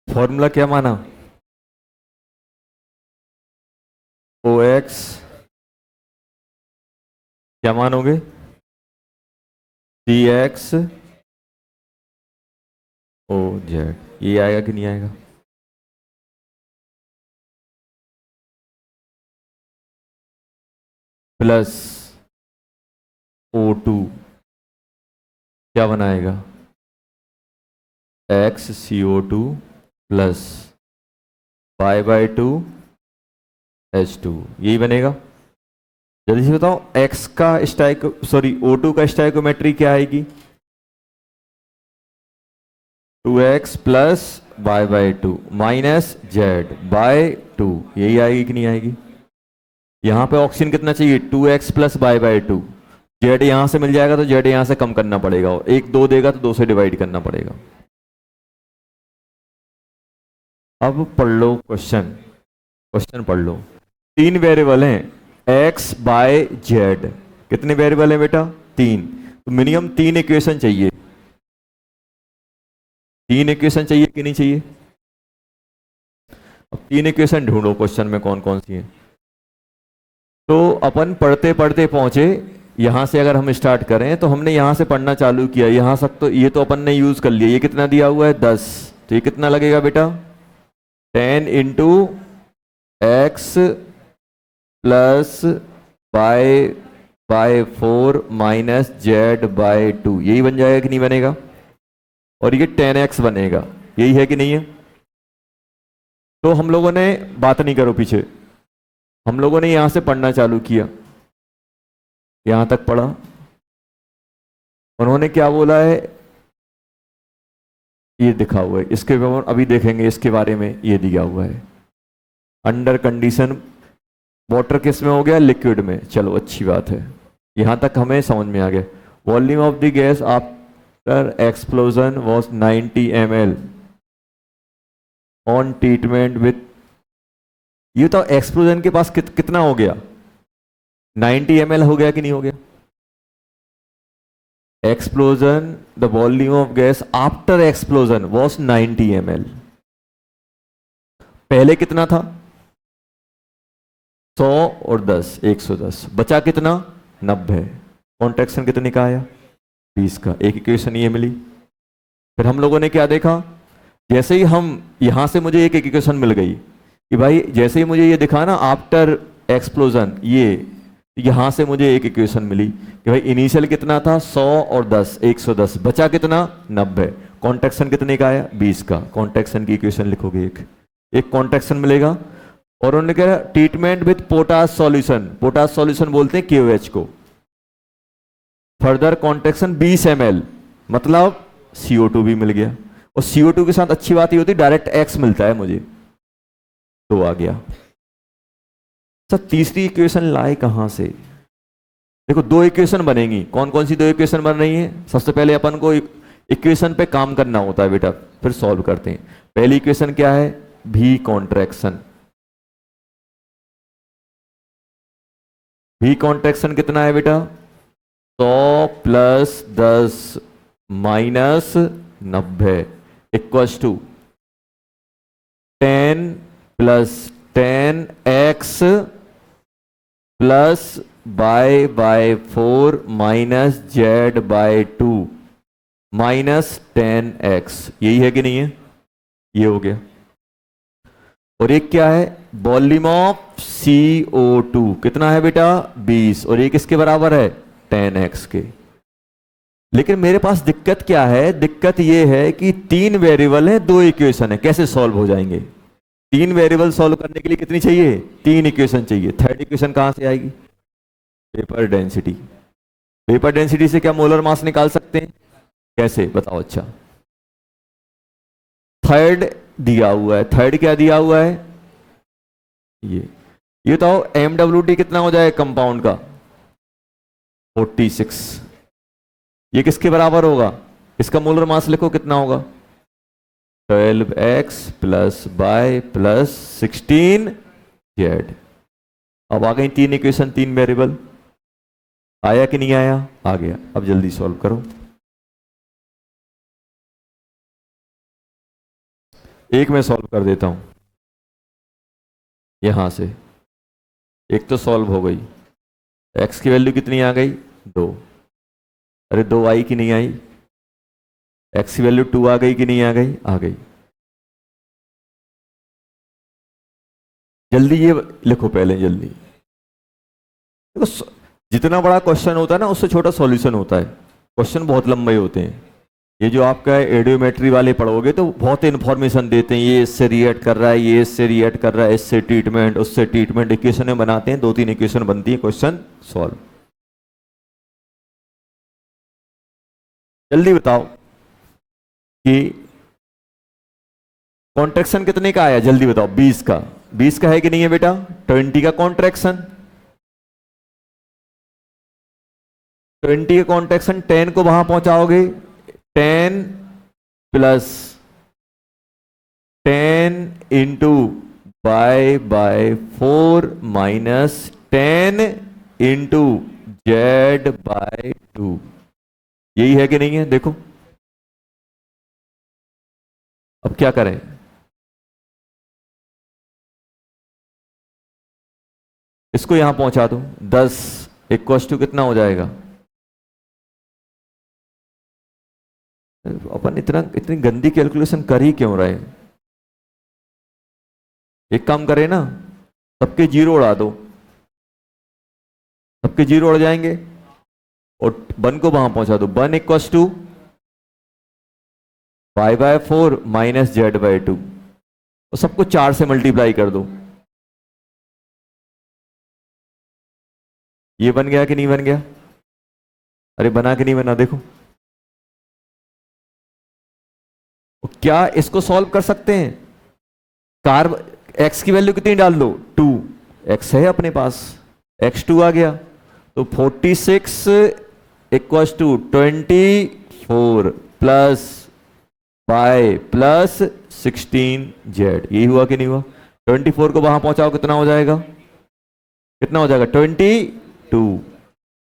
फॉर्मूला क्या माना? ओ एक्स क्या मानोगे? सी एक्स ओ जेड। ये आएगा कि नहीं आएगा? प्लस O2 क्या बनाएगा? X CO2 plus y/2 H2, यही बनेगा। जल्दी से बताओ, x का स्टाइको सॉरी O2 का स्टाइकोमेट्री क्या आएगी? 2x plus y/2 minus z/2, यही आएगी कि नहीं आएगी? यहां पे ऑक्सीजन कितना चाहिए? 2x plus y/2। जेड यहां से मिल जाएगा तो जेड यहां से कम करना पड़ेगा, और एक 2 देगा तो 2 से डिवाइड करना पड़ेगा। अब पढ़ लो क्वेश्चन, क्वेश्चन पढ़ लो। 3 वेरिएबल हैं x बाय जेड। कितने वेरिएबल हैं बेटा? 3। तो मिनिमम 3 इक्वेशन चाहिए। 3 इक्वेशन चाहिए कि नहीं चाहिए? अब 3 इक्वेशन ढूंढो क्वेश्चन में कौन कौन सी है। तो अपन पढ़ते पढ़ते पहुंचे यहां से। अगर हम स्टार्ट करें तो हमने यहां से पढ़ना चालू किया, यहां तक तो ये तो अपन ने यूज कर लिया। ये कितना दिया हुआ है? 10। तो ये कितना लगेगा बेटा? 10 into x plus by 4 minus z/2, यही बन जाएगा कि नहीं बनेगा? और ये 10x बनेगा, यही है कि नहीं है? तो हम लोगों ने, बात नहीं करो पीछे, हम लोगों ने यहां से पढ़ना चालू किया, यहां तक पढ़ा। उन्होंने क्या बोला है? ये दिखा हुआ है, इसके अभी देखेंगे इसके बारे में। ये दिया हुआ है अंडर कंडीशन वाटर किस में हो गया? लिक्विड में। चलो अच्छी बात है, यहां तक हमें समझ में आ गया। Volume of the gas after explosion was 90 ml on treatment with. ये तो एक्सप्लोजन के पास कितना हो गया? 90 ml हो गया कि नहीं हो गया? Explosion, the volume of gas after explosion was 90 ml। पहले कितना था? 100 और 10, 110। बचा कितना? 90। कॉन्ट्रैक्शन कितने का आया? 20 का। एक इक्वेशन ये मिली। फिर हम लोगों ने क्या देखा? जैसे ही हम यहां से, मुझे एक इक्वेशन मिल गई कि भाई जैसे ही मुझे ये दिखा ना आफ्टर एक्सप्लोजन, ये यहां से मुझे एक इक्वेशन मिली कि भाई इनिशियल कितना था? 100 और 10, 110। बचा कितना? 90। कॉन्ट्रैक्शन कितने का आया? 20 का। कॉन्ट्रैक्शन की इक्वेशन लिखोगे, एक कॉन्ट्रैक्शन मिलेगा। और उन्होंने कहा treatment with potash solution, potash solution बोलते हैं KOH को। फर्दर कॉन्ट्रैक्शन 20 ml, मतलब CO2 भी मिल गया। और CO2 के साथ अच्छी बात ये होती है डायरेक्ट X मिलता है मुझे, तो आ गया। सर तीसरी इक्वेशन लाए कहां से? देखो 2 इक्वेशन बनेंगी। कौन कौन सी 2 इक्वेशन बन रही हैं? सबसे पहले अपन को इक्वेशन पे काम करना होता है बेटा, फिर सॉल्व करते हैं। पहली इक्वेशन क्या है? V contraction. V कॉन्ट्रैक्शन कितना है बेटा? 100 plus 10 minus 90 equals to 10 plus 10x plus by 4 minus z/2 minus 10x। यही है कि नहीं है? ये हो गया। और एक क्या है? वॉल्यूम ऑफ CO2 कितना है बेटा? 20। और ये किसके बराबर है? 10x के। लेकिन मेरे पास दिक्कत क्या है? दिक्कत ये है कि 3 वेरिएबल है, 2 इक्वेशन है, कैसे सॉल्व हो जाएंगे? 3 वेरिएबल सॉल्व करने के लिए कितनी चाहिए? 3 इक्वेशन चाहिए। थर्ड इक्वेशन कहां से आएगी? Paper density. पेपर डेंसिटी से क्या मोलर मास निकाल सकते हैं? कैसे बताओ? अच्छा, थर्ड दिया हुआ है। थर्ड क्या दिया हुआ है? ये तो MWT कितना हो जाए कंपाउंड का? 46। ये किसके बराबर होगा? इसका मोलर मास लिखो कितना होगा? 12x plus by plus 16z। अब आ गई 3 इक्वेशन, 3 वेरिएबल। आया कि नहीं आया? आ गया। अब जल्दी सॉल्व करो। एक मैं सॉल्व कर देता हूं यहां से। एक तो सॉल्व हो गई, एक्स की वैल्यू कितनी आ गई 2। अरे 2 आई कि नहीं आई? एक्स की वैल्यू 2 आ गई कि नहीं आ गई? आ गई। जल्दी ये लिखो पहले जल्दी। देखो जितना बड़ा क्वेश्चन होता है ना उससे छोटा सॉल्यूशन होता है। क्वेश्चन बहुत लंबे होते हैं। ये जो आपका एडियोमेट्री वाले पढ़ोगे तो बहुत इंफॉर्मेशन देते हैं, ये इससे रिएक्ट कर रहा है, ये इससे रिएक्ट कर रहा है, इससे ट्रीटमेंट, उससे ट्रीटमेंट, इक्वेशन बनाते हैं, 2-3 इक्वेशन बनती है, क्वेश्चन सॉल्व। जल्दी बताओ कि कॉन्ट्रैक्शन कितने का आया, जल्दी बताओ। 20 का। 20 का है कि नहीं है बेटा? 20 का कॉन्ट्रैक्शन। 20 का कॉन्ट्रैक्शन 10 को वहां पहुंचाओगे, 10 plus 10 into by 4 minus 10 into z by 2। यही है कि नहीं है? देखो अब क्या करें। इसको यहां पहुंचा दो, 10 इक्वल टू कितना हो जाएगा? अपन इतनी गंदी कैलकुलेशन कर ही क्यों रहे? एक काम करें ना, सबके जीरो उड़ा दो, सबके जीरो उड़ जाएंगे और 1 को वहां पहुंचा दो। 1 equal to by 4 minus z by 2 और सबको 4 से मल्टीप्लाई कर दो। ये बन गया कि नहीं बन गया? अरे बना कि नहीं बना? देखो क्या इसको सॉल्व कर सकते हैं? कार्ब एक्स की वैल्यू कितनी डाल दो? 2। एक्स है अपने पास, x2 आ गया तो 46 equal to 24 plus by plus 16 z. यही हुआ कि नहीं हुआ? 24 को वहां पहुंचाओ, कितना हो जाएगा? कितना हो जाएगा? 22।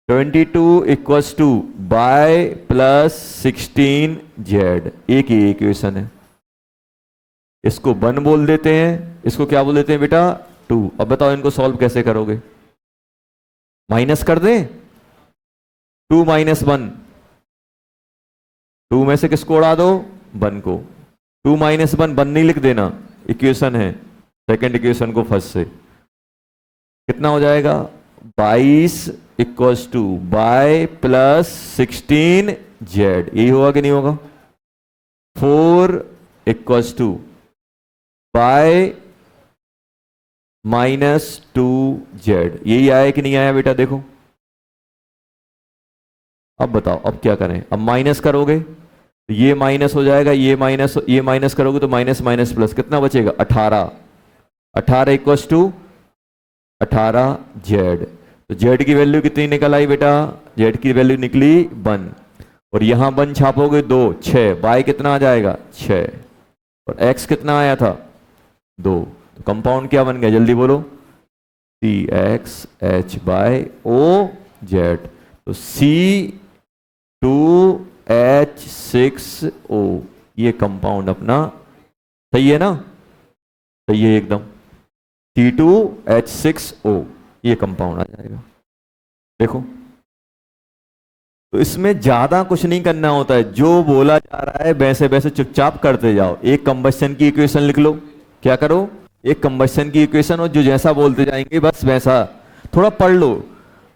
22 equals to by plus 16 z. एक ही इक्वेशन है। इसको 1 बोल देते हैं, इसको क्या बोल देते हैं बेटा? 2। अब बताओ इनको सॉल्व कैसे करोगे? माइनस कर दें, 2 माइनस 1, 2 में से किसको उड़ा दो? 1 को। 2 माइनस 1, 1 नहीं लिख देना, इक्वेशन है, सेकेंड इक्वेशन को फर्स्ट से। कितना हो जाएगा? 22 equals to by plus 16 z. यही होगा कि नहीं होगा? 4 equals to by minus 2 z. यही आया कि नहीं आया बेटा? देखो अब बताओ अब क्या करें। अब माइनस करोगे तो ये माइनस हो जाएगा, ये माइनस करोगे तो माइनस माइनस प्लस, कितना बचेगा? 18। 18 इक्वल्स टू 18 जेड। तो जेड की वैल्यू कितनी निकल आई बेटा? जेड की वैल्यू निकली 1 और यहां 1 छापोगे 2, 6। बाय कितना आ जाएगा? 6 और एक्स कितना आया था? 2। तो कंपाउंड क्या बन गया, जल्दी बोलो? CXH by OZ। तो C2H6O ये कंपाउंड अपना सही है ना? सही है एकदम। C2H6O ये कंपाउंड आ जाएगा। देखो तो इसमें ज्यादा कुछ नहीं करना होता है, जो बोला जा रहा है वैसे वैसे चुपचाप करते जाओ। एक कंबशन की इक्वेशन लिख लो। क्या करो? एक कंबशन की इक्वेशन, और जो जैसा बोलते जाएंगे बस वैसा थोड़ा पढ़ लो।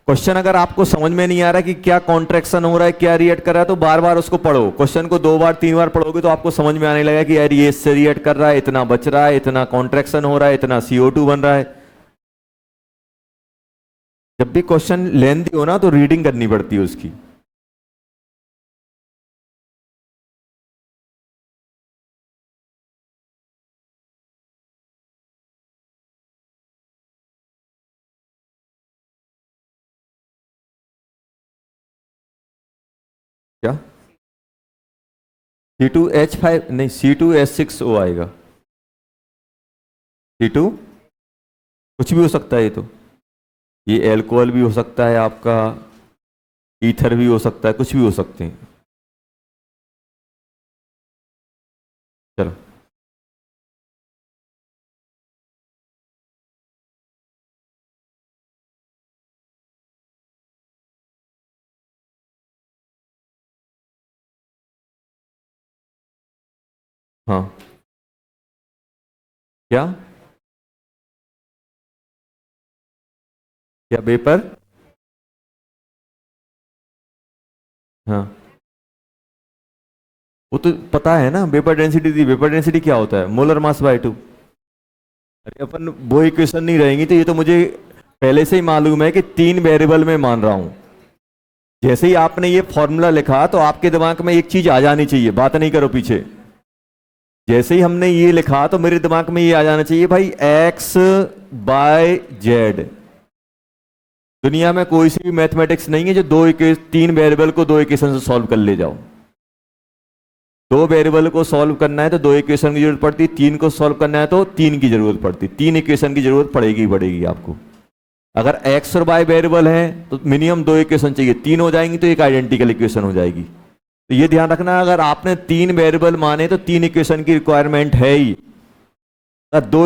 क्वेश्चन अगर आपको समझ में नहीं आ रहा कि क्या कॉन्ट्रैक्शन हो रहा है, क्या रिएक्ट कर रहा है, तो बार बार उसको पढ़ो। क्वेश्चन को 2 बार 3 बार पढ़ोगे तो आपको समझ में आने लगा कि यार ये इससे रिएक्ट कर रहा है, इतना बच रहा है, इतना कॉन्ट्रैक्शन हो रहा है, इतना CO2 बन रहा है। जब भी क्वेश्चन लेंथी हो ना तो रीडिंग करनी पड़ती है उसकी। क्या? C2H5 नहीं, C2H6O आएगा। C2 कुछ भी हो सकता है, ये एल्कोहल भी हो सकता है, आपका ईथर भी हो सकता है, कुछ भी हो सकते हैं। चलो हाँ क्या क्या वेपर? हाँ वो तो पता है ना, वेपर डेंसिटी थी। वेपर डेंसिटी क्या होता है? Molar mass by two. अरे अपन वो इक्वेशन नहीं रहेंगी तो ये तो मुझे पहले से ही मालूम है कि तीन वेरिएबल में मान रहा हूं। जैसे ही आपने ये फॉर्मूला लिखा तो आपके दिमाग में एक चीज आ जानी चाहिए, बात नहीं करो पीछे। जैसे ही हमने ये लिखा तो मेरे दिमाग में ये आ जाना चाहिए, भाई एक्स बाय जेड। दुनिया में कोई सी भी मैथमेटिक्स नहीं है जो तीन वेरिएबल को दो इक्वेशन से सॉल्व कर ले जाओ। दो वेरिएबल को सॉल्व करना है तो दो इक्वेशन की जरूरत पड़ती, तीन को सॉल्व करना है तो तीन की जरूरत पड़ती, तीन इक्वेशन की जरूरत पड़ेगी पड़ेगी आपको। अगर एक्स और वाई वेरिएबल है तो मिनिमम दो इक्वेशन चाहिए, तीन हो जाएंगी तो एक आइडेंटिकल इक्वेशन हो जाएगी। तो ये ध्यान रखना, अगर आपने तीन वेरिएबल माने तो तीन इक्वेशन की रिक्वायरमेंट है ही। अगर दो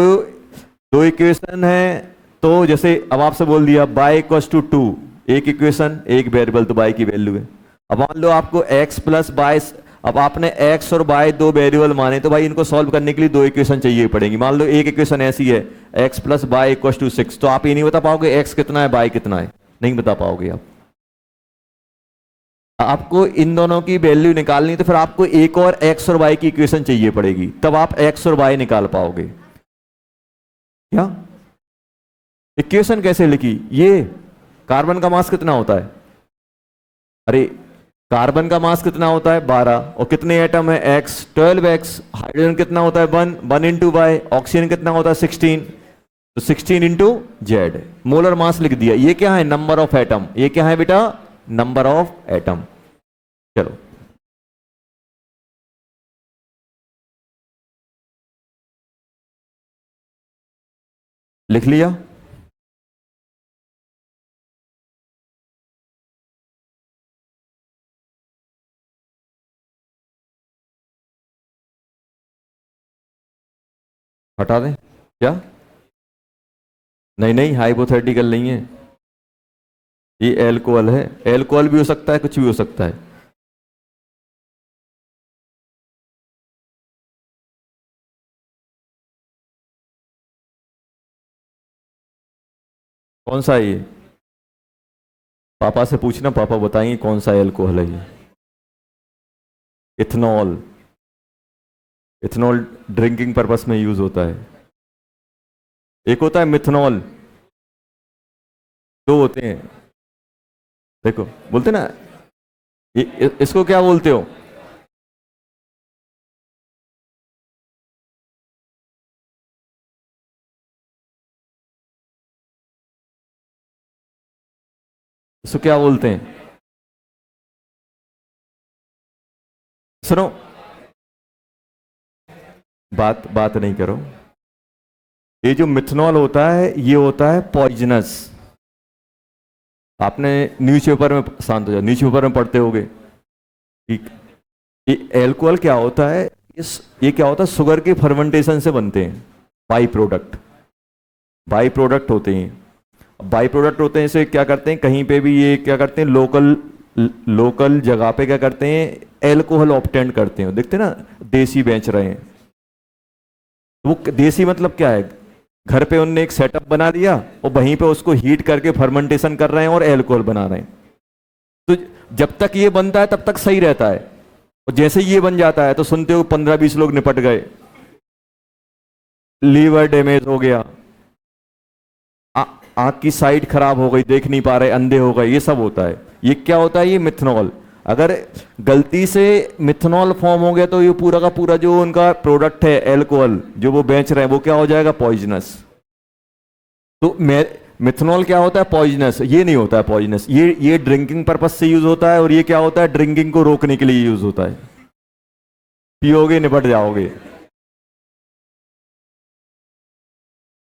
दो इक्वेशन है तो जैसे अब आपसे बोल दिया y इक्वल्स टू 2, एक इक्वेशन एक वेरिएबल तो y की वैल्यू है। अब मान लो आपको x प्लस y, अब आपने x और y दो वेरिएबल माने तो भाई इनको सॉल्व करने के लिए दो इक्वेशन चाहिए पड़ेंगी। मान लो एक इक्वेशन ऐसी है x plus y equals to 6, तो आप ये नहीं बता पाओगे x कितना है y कितना है, नहीं बता पाओगे आप। आपको इन दोनों की वैल्यू निकालनी तो फिर आपको एक और x और y की इक्वेशन चाहिए पड़ेगी, तब आप x और y निकाल पाओगे। क्या इक्वेशन कैसे लिखी? ये कार्बन का मास कितना होता है? अरे कार्बन का मास कितना होता है? 12, और कितने एटम है? x 12x। हाइड्रोजन कितना होता है? 1 इंटू वाई। ऑक्सीजन कितना होता है? 16, तो 16 इंटू जेड। मोलर मास लिख दिया। ये क्या है? Number of atom. ये क्या है बेटा? Number of atom. चलो लिख लिया। हटा दें क्या? नहीं नहीं, हाइपोथेटिकल नहीं है, ये एल्कोहल है। एल्कोहल भी हो सकता है, कुछ भी हो सकता है। कौन सा है ये? पापा से पूछना, पापा बताएंगे कौन सा एल्कोहल है ये। इथेनॉल। इथेनॉल ड्रिंकिंग पर्पस में यूज होता है। एक होता है मिथेनॉल, दो होते हैं। देखो बोलते ना, इसको क्या बोलते हो? इसको क्या बोलते हैं? सुनो, बात बात नहीं करो। ये जो मिथेनॉल होता है ये होता है पॉइजनस। आपने न्यूज़पेपर में, शांत हो जाओ, न्यूज़पेपर में पढ़ते होगे। ठीक। ये एल्कोहल क्या होता है? ये क्या होता है? शुगर के फर्मेंटेशन से बनते हैं बाई प्रोडक्ट। बाई प्रोडक्ट होते हैं। बाई प्रोडक्ट होते हैं, इसे क्या करते हैं, कहीं पे भी ये क्या करते हैं, लोकल लोकल जगह पे क्या करते हैं, एल्कोहल ऑब्टेन करते हैं। देखते हैं ना, देसी बेच रहे हैं। वो देसी मतलब क्या है? घर पे उनने एक सेटअप बना दिया और वहीं पे उसको हीट करके फर्मेंटेशन कर रहे हैं और एल्कोहल बना रहे हैं। तो जब तक ये बनता है तब तक सही रहता है, और जैसे ही ये बन जाता है तो सुनते हो 15-20 लोग निपट गए, लीवर डैमेज हो गया, आंख की साइड खराब हो गई, देख नहीं पा रहे, अंधे हो गए, ये सब होता है। ये क्या होता है? ये मिथेनॉल। अगर गलती से मिथेनॉल फॉर्म हो गया तो ये पूरा का पूरा जो उनका प्रोडक्ट है एल्कोहल जो वो बेच रहे हैं वो क्या हो जाएगा? पॉइजनस। तो मिथेनॉल क्या होता है? पॉइजनस। ये नहीं होता है पॉइजनस। ये ड्रिंकिंग पर्पज से यूज होता है, और ये क्या होता है? ड्रिंकिंग को रोकने के लिए यूज होता है। पियोगे निपट जाओगे।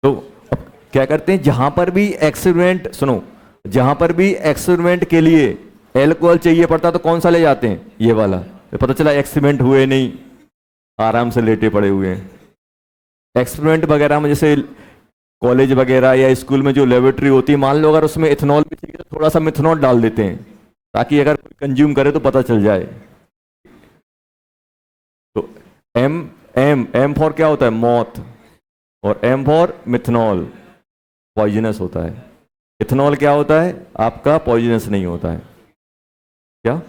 तो अब क्या करते हैं, जहां पर भी एक्सपेरिमेंट, सुनो, जहां पर भी एक्सपेरिमेंट के लिए एल्कोहल चाहिए पड़ता तो कौन सा ले जाते हैं? ये वाला। तो पता चला एक्सपेरिमेंट हुए नहीं, आराम से लेटे पड़े हुए हैं। एक्सपेरिमेंट वगैरह में जैसे कॉलेज वगैरह या स्कूल में जो लेबोरेटरी होती है, मान लो अगर उसमें इथेनॉल भी चाहिए तो थोड़ा सा मिथेनॉल डाल देते हैं ताकि अगर कोई कंज्यूम करे तो पता चल जाए। तो एम, एम फॉर क्या होता है? मौत, और एम फॉर मिथनॉल, पॉइजनस होता है। इथेनॉल क्या होता है आपका? पॉइजनस नहीं होता है। क्या?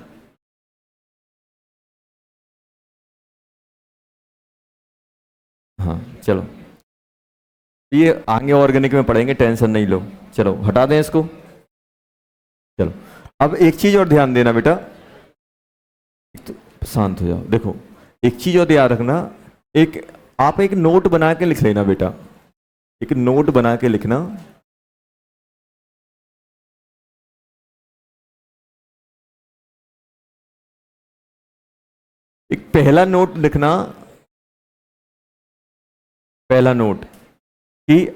हाँ चलो, ये आगे ऑर्गेनिक में पढ़ेंगे, टेंशन नहीं लो। चलो हटा दें इसको। चलो, अब एक चीज और ध्यान देना बेटा, तो शांत हो जाओ। देखो एक चीज और ध्यान रखना, एक आप एक नोट बना के लिख लेना बेटा, एक नोट बना के लिखना। एक पहला नोट लिखना, पहला नोट कि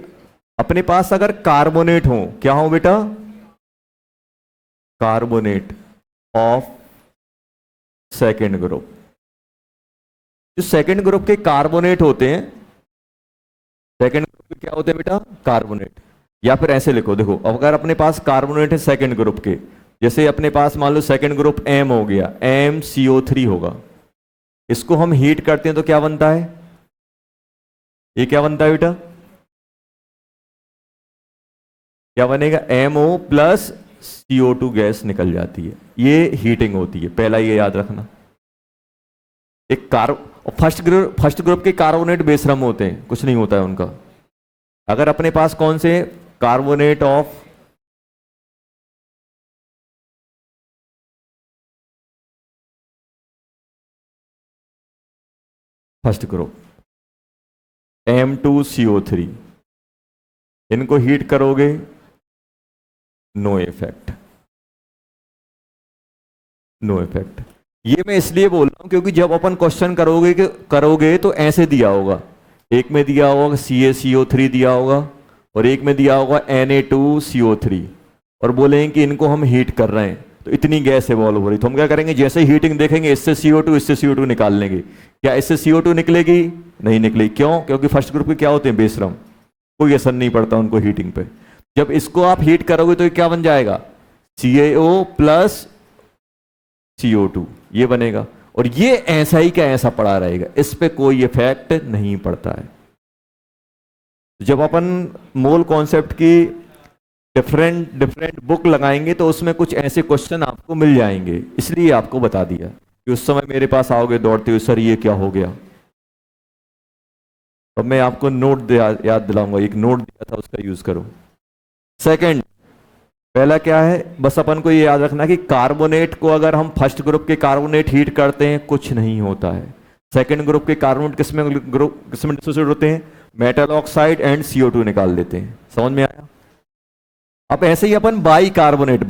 अपने पास अगर कार्बोनेट हो, क्या हो बेटा? Carbonate of second group. जो सेकेंड ग्रुप के कार्बोनेट होते हैं, सेकेंड ग्रुप के क्या होते हैं बेटा? कार्बोनेट। या फिर ऐसे लिखो, देखो अगर अपने पास कार्बोनेट है सेकेंड ग्रुप के, जैसे अपने पास मान लो सेकेंड ग्रुप एम हो गया, MCO3 होगा, इसको हम हीट करते हैं तो क्या बनता है? ये क्या बनता है बेटा? क्या बनेगा? MO प्लस CO2 गैस निकल जाती है, ये हीटिंग होती है। पहला ये याद रखना। एक फर्स्ट ग्रुप के कार्बोनेट बेशरम होते हैं, कुछ नहीं होता है उनका। अगर अपने पास कौन से carbonate of first group M2CO3, इनको हीट करोगे, नो इफेक्ट, नो इफेक्ट। ये मैं इसलिए बोल रहा हूं क्योंकि जब अपन क्वेश्चन करोगे तो ऐसे दिया होगा, एक में दिया होगा CaCO3 दिया होगा, और एक में दिया होगा Na2CO3, और बोलेंगे कि इनको हम हीट कर रहे हैं तो इतनी गैस इवॉल्व हो रही, तो हम क्या करेंगे? जैसे हीटिंग देखेंगे, इससे CO2 इससे CO2 निकाल लेंगे। क्या इससे CO2 निकलेगी? नहीं निकलेगी। क्यों? क्योंकि फर्स्ट ग्रुप के क्या होते हैं? बेशरम, कोई असर नहीं पड़ता उनको हीटिंग पे। जब इसको आप हीट करोगे तो ये क्या बन जाएगा? CaO प्लस CO2, ये बनेगा। और ये ऐसा ही क्या ऐसा पड़ा रहेगा, इस पे कोई इफेक्ट नहीं पड़ता है। जब अपन मोल कॉन्सेप्ट की डिफरेंट डिफरेंट बुक लगाएंगे तो उसमें कुछ ऐसे क्वेश्चन आपको मिल जाएंगे, इसलिए आपको बता दिया कि उस समय मेरे पास आओगे दौड़ते हुए, सर ये क्या हो गया। अब मैं आपको नोट याद दिलाऊंगा, एक नोट दिया था उसका यूज करो। सेकंड, पहला क्या है, बस अपन को ये याद रखना कि कार्बोनेट को अगर हम फर्स्ट ग्रुप के कार्बोनेट हीट करते हैं कुछ नहीं होता है। सेकंड ग्रुप के कार्बोनेट किसमें डिसोसिएट होते हैं? मेटल ऑक्साइड एंड CO2 निकाल देते हैं। समझ में आया? अब ऐसे ही अपन बाई कार्बोनेट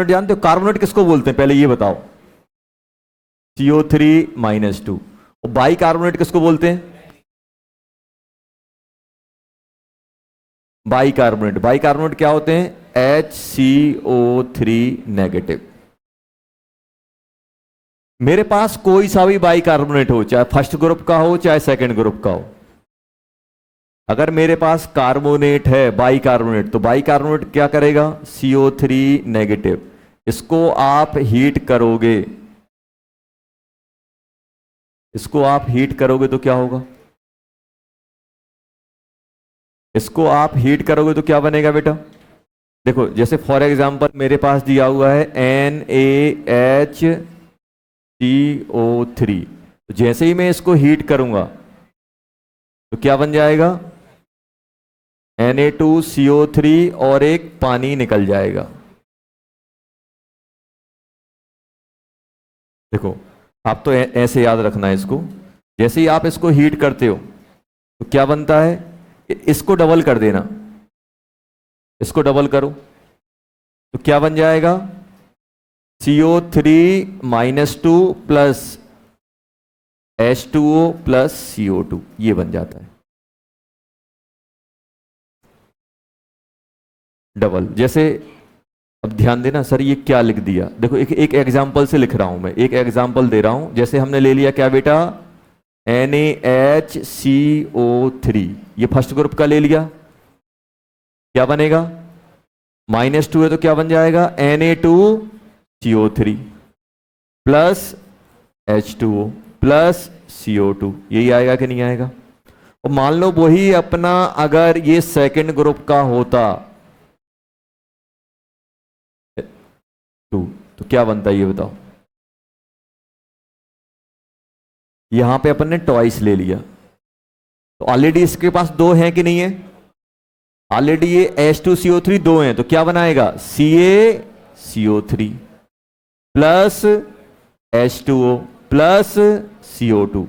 जानते हो? कार्बोनेट किसको बोलते हैं पहले ये बताओ? CO3-2। और बाई कार्बोनेट किसको बोलते हैं? बाई कार्बोनेट क्या होते हैं? HCO3 negative. मेरे पास कोई सा भी बाई कार्बोनेट हो, चाहे फर्स्ट ग्रुप का हो चाहे सेकंड ग्रुप का हो, अगर मेरे पास कार्बोनेट है बाई कार्बोनेट, तो बाई कार्बोनेट क्या करेगा? CO3 negative. इसको आप हीट करोगे, इसको आप हीट करोगे तो क्या होगा? इसको आप हीट करोगे तो क्या बनेगा बेटा? देखो जैसे फॉर एग्जांपल मेरे पास दिया हुआ है NaHCO3, तो जैसे ही मैं इसको हीट करूंगा तो क्या बन जाएगा? Na2CO3 और एक पानी निकल जाएगा। देखो आप तो ऐसे याद रखना है इसको, जैसे ही आप इसको हीट करते हो तो क्या बनता है? इसको डबल कर देना, इसको डबल करो तो क्या बन जाएगा? CO3-2 plus H2O plus CO2, ये बन जाता है डबल। जैसे अब ध्यान देना, सर ये क्या लिख दिया? देखो एक एग्जांपल से लिख रहा हूं मैं, एक एग्जांपल दे रहा हूं। जैसे हमने ले लिया क्या बेटा? NaHCO3, ये फर्स्ट ग्रुप का ले लिया, क्या बनेगा? -2 है तो क्या बन जाएगा? Na2CO3 plus H2O plus CO2, यही आएगा कि नहीं आएगा? और मान लो वही अपना अगर ये सेकंड ग्रुप का होता तो क्या बनता है ये बताओ। यहां पे अपन ने ट्वाइस ले लिया, तो ऑलरेडी इसके पास दो हैं कि नहीं है? ऑलरेडी ये H2CO3 दो हैं, तो क्या बनाएगा? CaCO3 plus H2O plus CO2।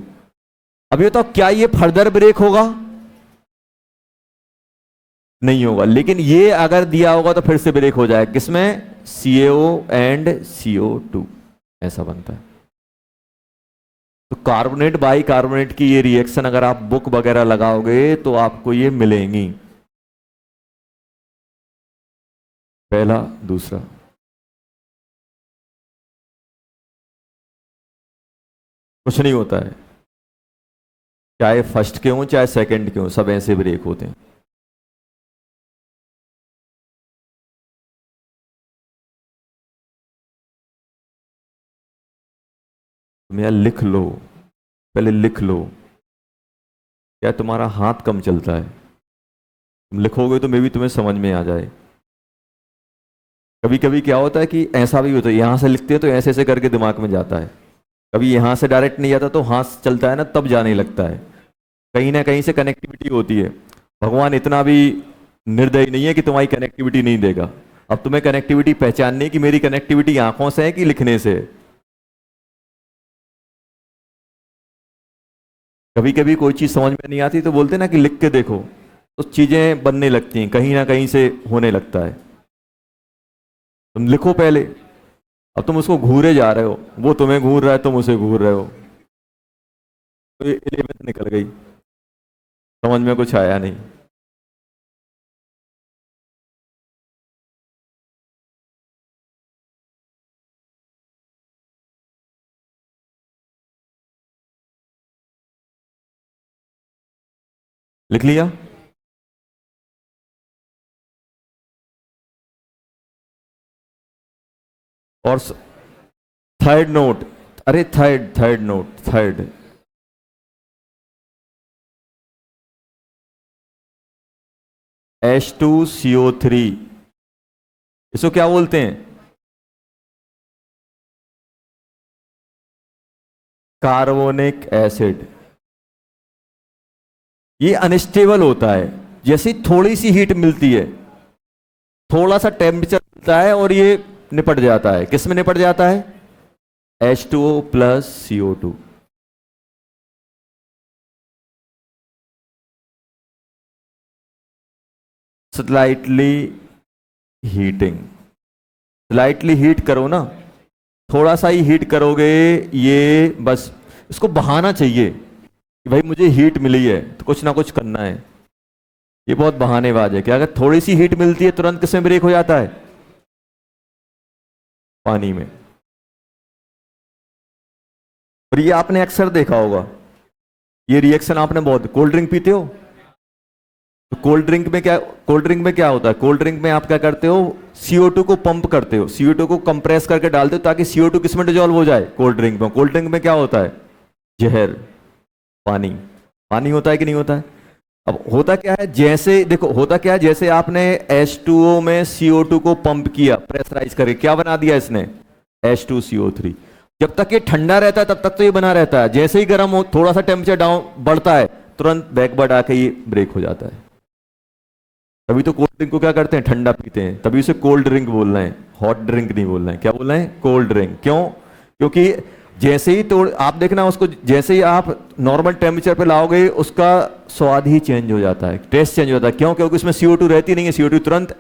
अब ये तो क्या ये फर्दर ब्रेक होगा? नहीं होगा, लेकिन ये अगर दिया होगा तो फिर से ब्रेक हो जाएगा। किसमें? CaO एंड CO2, ऐसा बनता है। तो कार्बोनेट बाई कार्बोनेट की ये रिएक्शन अगर आप बुक वगैरह लगाओगे तो आपको ये मिलेंगी, पहला दूसरा। कुछ नहीं होता है, चाहे फर्स्ट के हों चाहे सेकंड के हों, सब ऐसे ब्रेक होते हैं। तुम यार लिख लो, पहले लिख लो। क्या तुम्हारा हाथ कम चलता है? तुम लिखोगे तो मे भी तुम्हें समझ में आ जाए। कभी कभी क्या होता है कि ऐसा भी होता है, यहां से लिखते हैं तो ऐसे ऐसे करके दिमाग में जाता है, कभी यहां से डायरेक्ट नहीं जाता, तो हाथ चलता है ना तब जाने लगता है। कहीं ना कहीं से कनेक्टिविटी होती है। भगवान इतना भी निर्दयी नहीं है कि तुम्हारी कनेक्टिविटी नहीं देगा। अब तुम्हें कनेक्टिविटी पहचानने की, मेरी कनेक्टिविटी आंखों से है कि लिखने से है? कभी कभी कोई चीज समझ में नहीं आती तो बोलते ना कि लिख के देखो, तो चीजें बनने लगती हैं, कहीं ना कहीं से होने लगता है। तुम लिखो पहले, अब तुम उसको घूरे जा रहे हो, वो तुम्हें घूर रहा है, तुम उसे घूर रहे हो, तो ये 11th निकल गई, समझ में कुछ आया नहीं। लिख लिया? और थर्ड नोट, अरे थर्ड नोट, थर्ड H2CO3, इसको क्या बोलते हैं? Carbonic acid. ये अनस्टेबल होता है, जैसे थोड़ी सी हीट मिलती है, थोड़ा सा टेम्परेचर मिलता है और ये निपट जाता है। किस में निपट जाता है? H2O plus CO2। Slightly heating, slightly heat करो ना, थोड़ा सा ही हीट करोगे, ये बस इसको बहाना चाहिए कि भाई मुझे हीट मिली है तो कुछ ना कुछ करना है। ये बहुत बहानेबाज है कि अगर थोड़ी सी हीट मिलती है तुरंत किसमें ब्रेक हो जाता है? पानी में। और ये आपने अक्सर देखा होगा, ये रिएक्शन आपने बहुत, कोल्ड ड्रिंक पीते हो तो कोल्ड ड्रिंक में क्या, कोल्ड ड्रिंक में क्या होता है? कोल्ड ड्रिंक में आप क्या करते हो? CO2 को पंप करते हो, CO2 को कंप्रेस करके डालते हो ताकि CO2 किस में डिजॉल्व हो जाए? कोल्ड ड्रिंक में। कोल्ड ड्रिंक में क्या होता है? जहर, पानी। पानी होता है कि नहीं होता है? अब होता क्या है, जैसे देखो होता क्या है, जैसे आपने H2O में CO2 को पंप किया, प्रेशराइज करके, क्या बना दिया इसने? H2CO3। जब तक ये ठंडा रहता है तब तक तो ये बना रहता है, जैसे ही गर्म हो, थोड़ा सा टेम्परेचर डाउन बढ़ता है, तुरंत बैकवर्ड आके ये ब्रेक हो जाता है। तभी तो कोल्ड ड्रिंक को क्या करते हैं? ठंडा पीते हैं, तभी उसे कोल्ड ड्रिंक बोल रहे हैं, हॉट ड्रिंक नहीं बोल रहे हैं। क्या बोल रहे हैं? Cold drink. क्यों? क्योंकि जैसे ही तो आप देखना उसको, जैसे ही आप नॉर्मल टेम्परेचर पे लाओगे उसका स्वाद ही चेंज हो जाता है, टेस्ट चेंज हो जाता है। क्यों? क्योंकि उसमें CO2 रहती नहीं है, CO2 तुरंत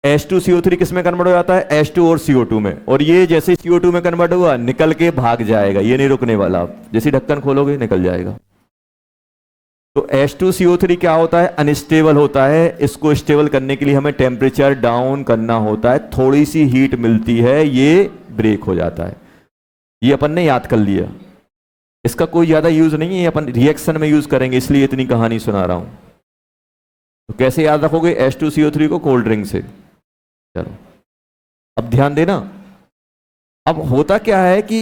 H2CO3 किस में कन्वर्ट हो जाता है? H2 और CO2 में। और ये जैसे CO2 में कन्वर्ट हुआ निकल के भाग जाएगा, ये नहीं रुकने वाला। आप जैसे ढक्कन खोलोगे निकल जाएगा। तो H2CO3 क्या होता है? अनस्टेबल होता है। इसको स्टेबल करने के लिए हमें टेम्परेचर डाउन करना होता है, थोड़ी सी हीट मिलती है, ये ब्रेक हो जाता है। ये अपन ने याद कर लिया, इसका कोई ज्यादा यूज नहीं है, ये अपन रिएक्शन में यूज करेंगे, इसलिए इतनी कहानी सुना रहा हूं। तो कैसे याद रखोगे H2CO3 को? कोल्ड ड्रिंक से। चलो अब ध्यान देना। अब होता क्या है कि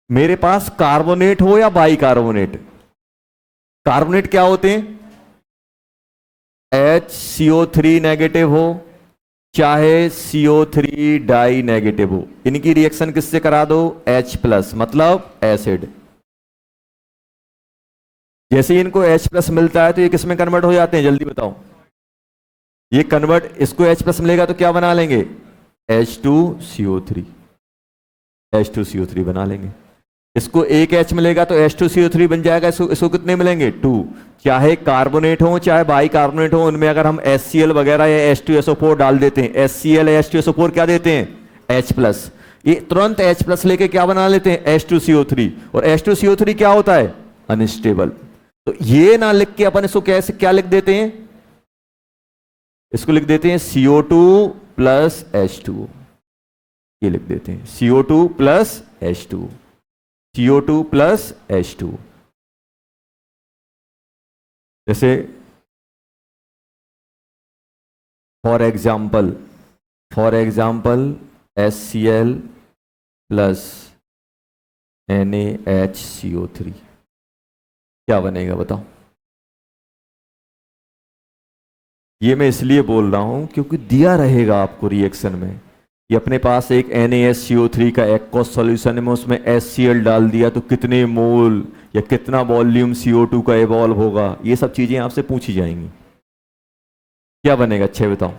मेरे पास कार्बोनेट हो या बाई कार्बोनेट, कार्बोनेट क्या होते हैं, HCO3 नेगेटिव हो चाहे CO3 डाई नेगेटिव हो, इनकी रिएक्शन किससे करा दो, H प्लस, मतलब एसिड। जैसे ही इनको H प्लस मिलता है तो ये किसमें कन्वर्ट हो जाते हैं, जल्दी बताओ। ये कन्वर्ट, इसको H प्लस मिलेगा तो क्या बना लेंगे, H2CO3, H2CO3 बना लेंगे। इसको एक H मिलेगा तो H2CO3 बन जाएगा। इसको कितने मिलेंगे, 2। चाहे कार्बोनेट हो चाहे बाई कार्बोनेट हो, उनमें अगर हम HCl वगैरह या H2SO4 डाल देते हैं, HCl या H2SO4 क्या देते हैं, H प्लस, ये तुरंत H प्लस लेके क्या बना लेते हैं, H2CO3। और H2CO3 क्या होता है, अनस्टेबल। तो ये ना लिख के अपन इसको कैसे क्या लिख देते हैं, इसको लिख देते हैं CO2 प्लस H2, ये लिख देते हैं CO2 plus H2, CO2 plus H2। जैसे for example HCl plus NaHCO3 क्या बनेगा बताओ। ये मैं इसलिए बोल रहा हूं क्योंकि दिया रहेगा आपको रिएक्शन में, ये अपने पास एक NaSCO3 का एक्वस सॉल्यूशन है, उसमें HCl डाल दिया तो कितने मोल या कितना वॉल्यूम CO2 का इवॉल्व होगा, ये सब चीजें आपसे पूछी जाएंगी। क्या बनेगा, अच्छे बताओ।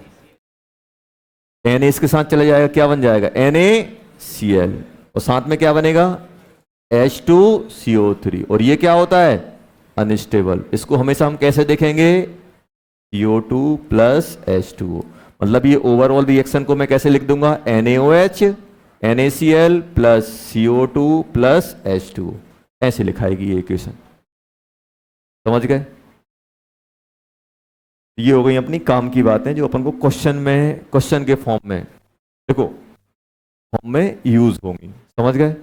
Na इसके साथ चला जाएगा, क्या बन जाएगा, NaCl, और साथ में क्या बनेगा, H2CO3, और ये क्या होता है, अनस्टेबल। इसको हमेशा हम कैसे देखेंगे, CO2 प्लस H2O, मतलब ये ओवरऑल रिएक्शन को मैं कैसे लिख दूंगा, NaOH NaCl plus CO2 plus H2O, ऐसे लिखाएगी ये इक्वेशन। समझ गए। ये हो गई अपनी काम की बातें जो अपन को क्वेश्चन के फॉर्म में, देखो फॉर्म में यूज होंगी। समझ गए,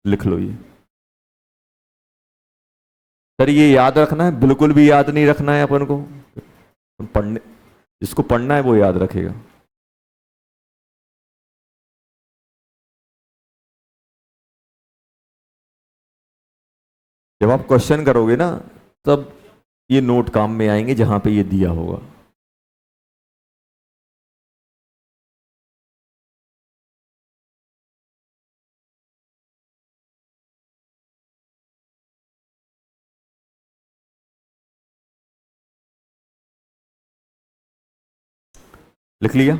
लिख लो ये। सर ये याद रखना है, बिल्कुल भी याद नहीं रखना है अपन को, पढ़ने, जिसको पढ़ना है वो याद रखेगा। जब आप क्वेश्चन करोगे ना तब ये नोट काम में आएंगे जहां पे ये दिया होगा। लिख लिया,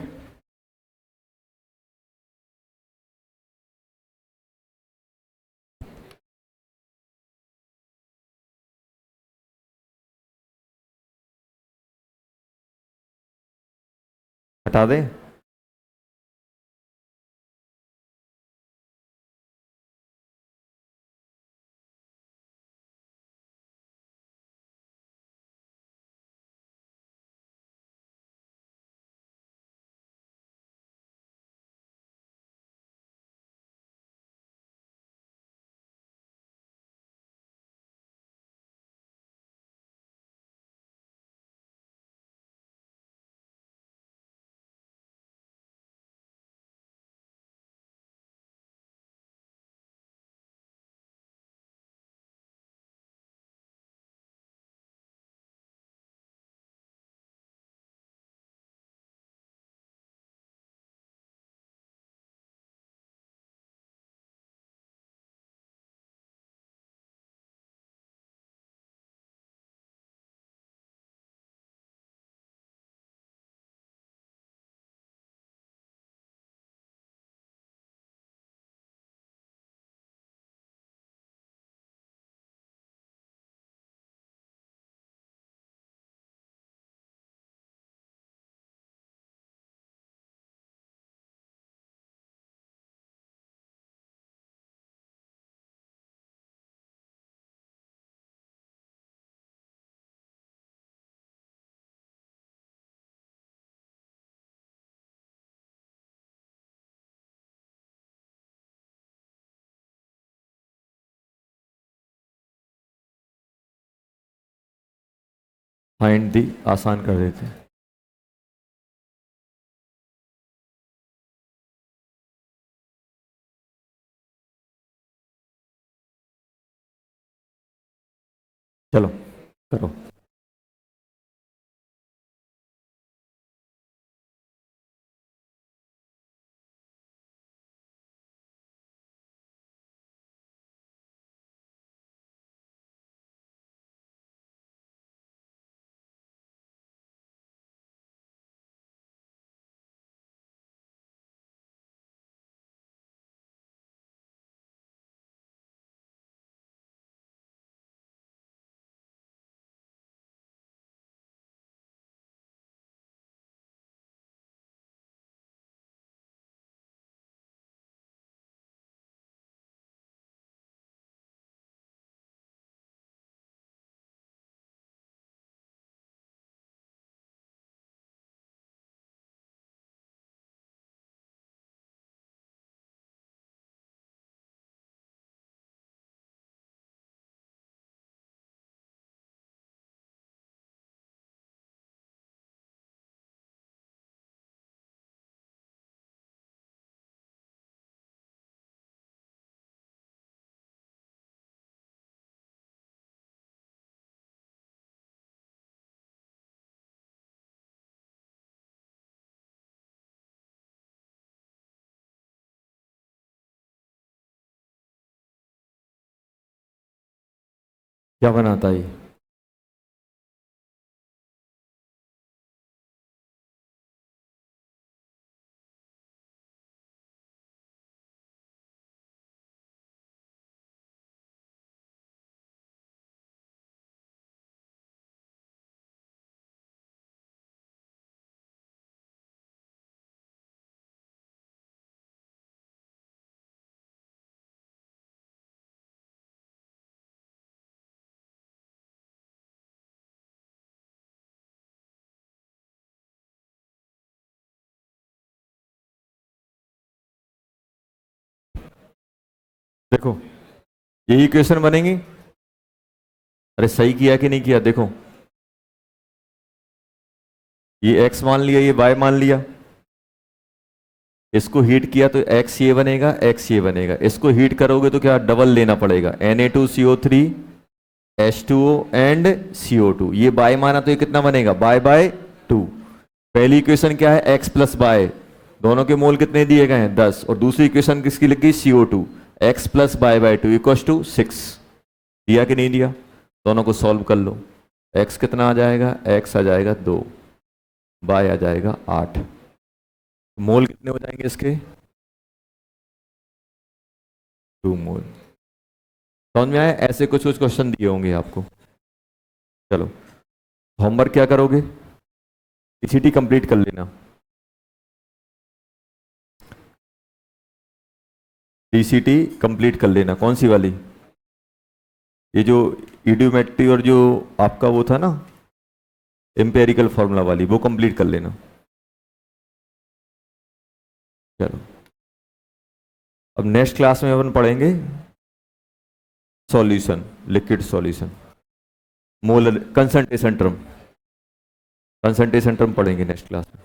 हटा दें। फाइंड दी आसान कर देते हैं। चलो करो। क्या बनाता है ये? देखो यही इक्वेशन बनेंगी। अरे सही किया कि नहीं किया देखो, ये x मान लिया, ये y मान लिया, इसको हीट किया तो x ये बनेगा, x ये बनेगा। इसको हीट करोगे तो क्या डबल लेना पड़ेगा, Na2CO3 H2O एंड CO2। ये y माना तो ये कितना बनेगा, y/2। पहली इक्वेशन क्या है, x प्लस y, दोनों के मोल कितने दिए गए हैं 10। और दूसरी इक्वेशन किसकी लिखी, CO2, x plus y/2 equals to 6। दिया कि नहीं दिया? दोनों को सॉल्व कर लो। x कितना आ जाएगा, x आ जाएगा 2, y आ जाएगा 8। मोल कितने हो जाएंगे इसके, 2 मोल। समझ में आया? ऐसे कुछ कुछ क्वेश्चन दिए होंगे आपको। चलो होमवर्क क्या करोगे, टीसीटी कंप्लीट कर लेना। टीसीटी कंप्लीट कर लेना। कौन सी वाली, ये जो इडियोमेट्री और जो आपका वो था ना एम्पेरिकल फॉर्मूला वाली, वो कंप्लीट कर लेना। चलो अब नेक्स्ट क्लास में अपन पढ़ेंगे solution, liquid solution, molar concentration term, concentration term पढ़ेंगे नेक्स्ट क्लास में।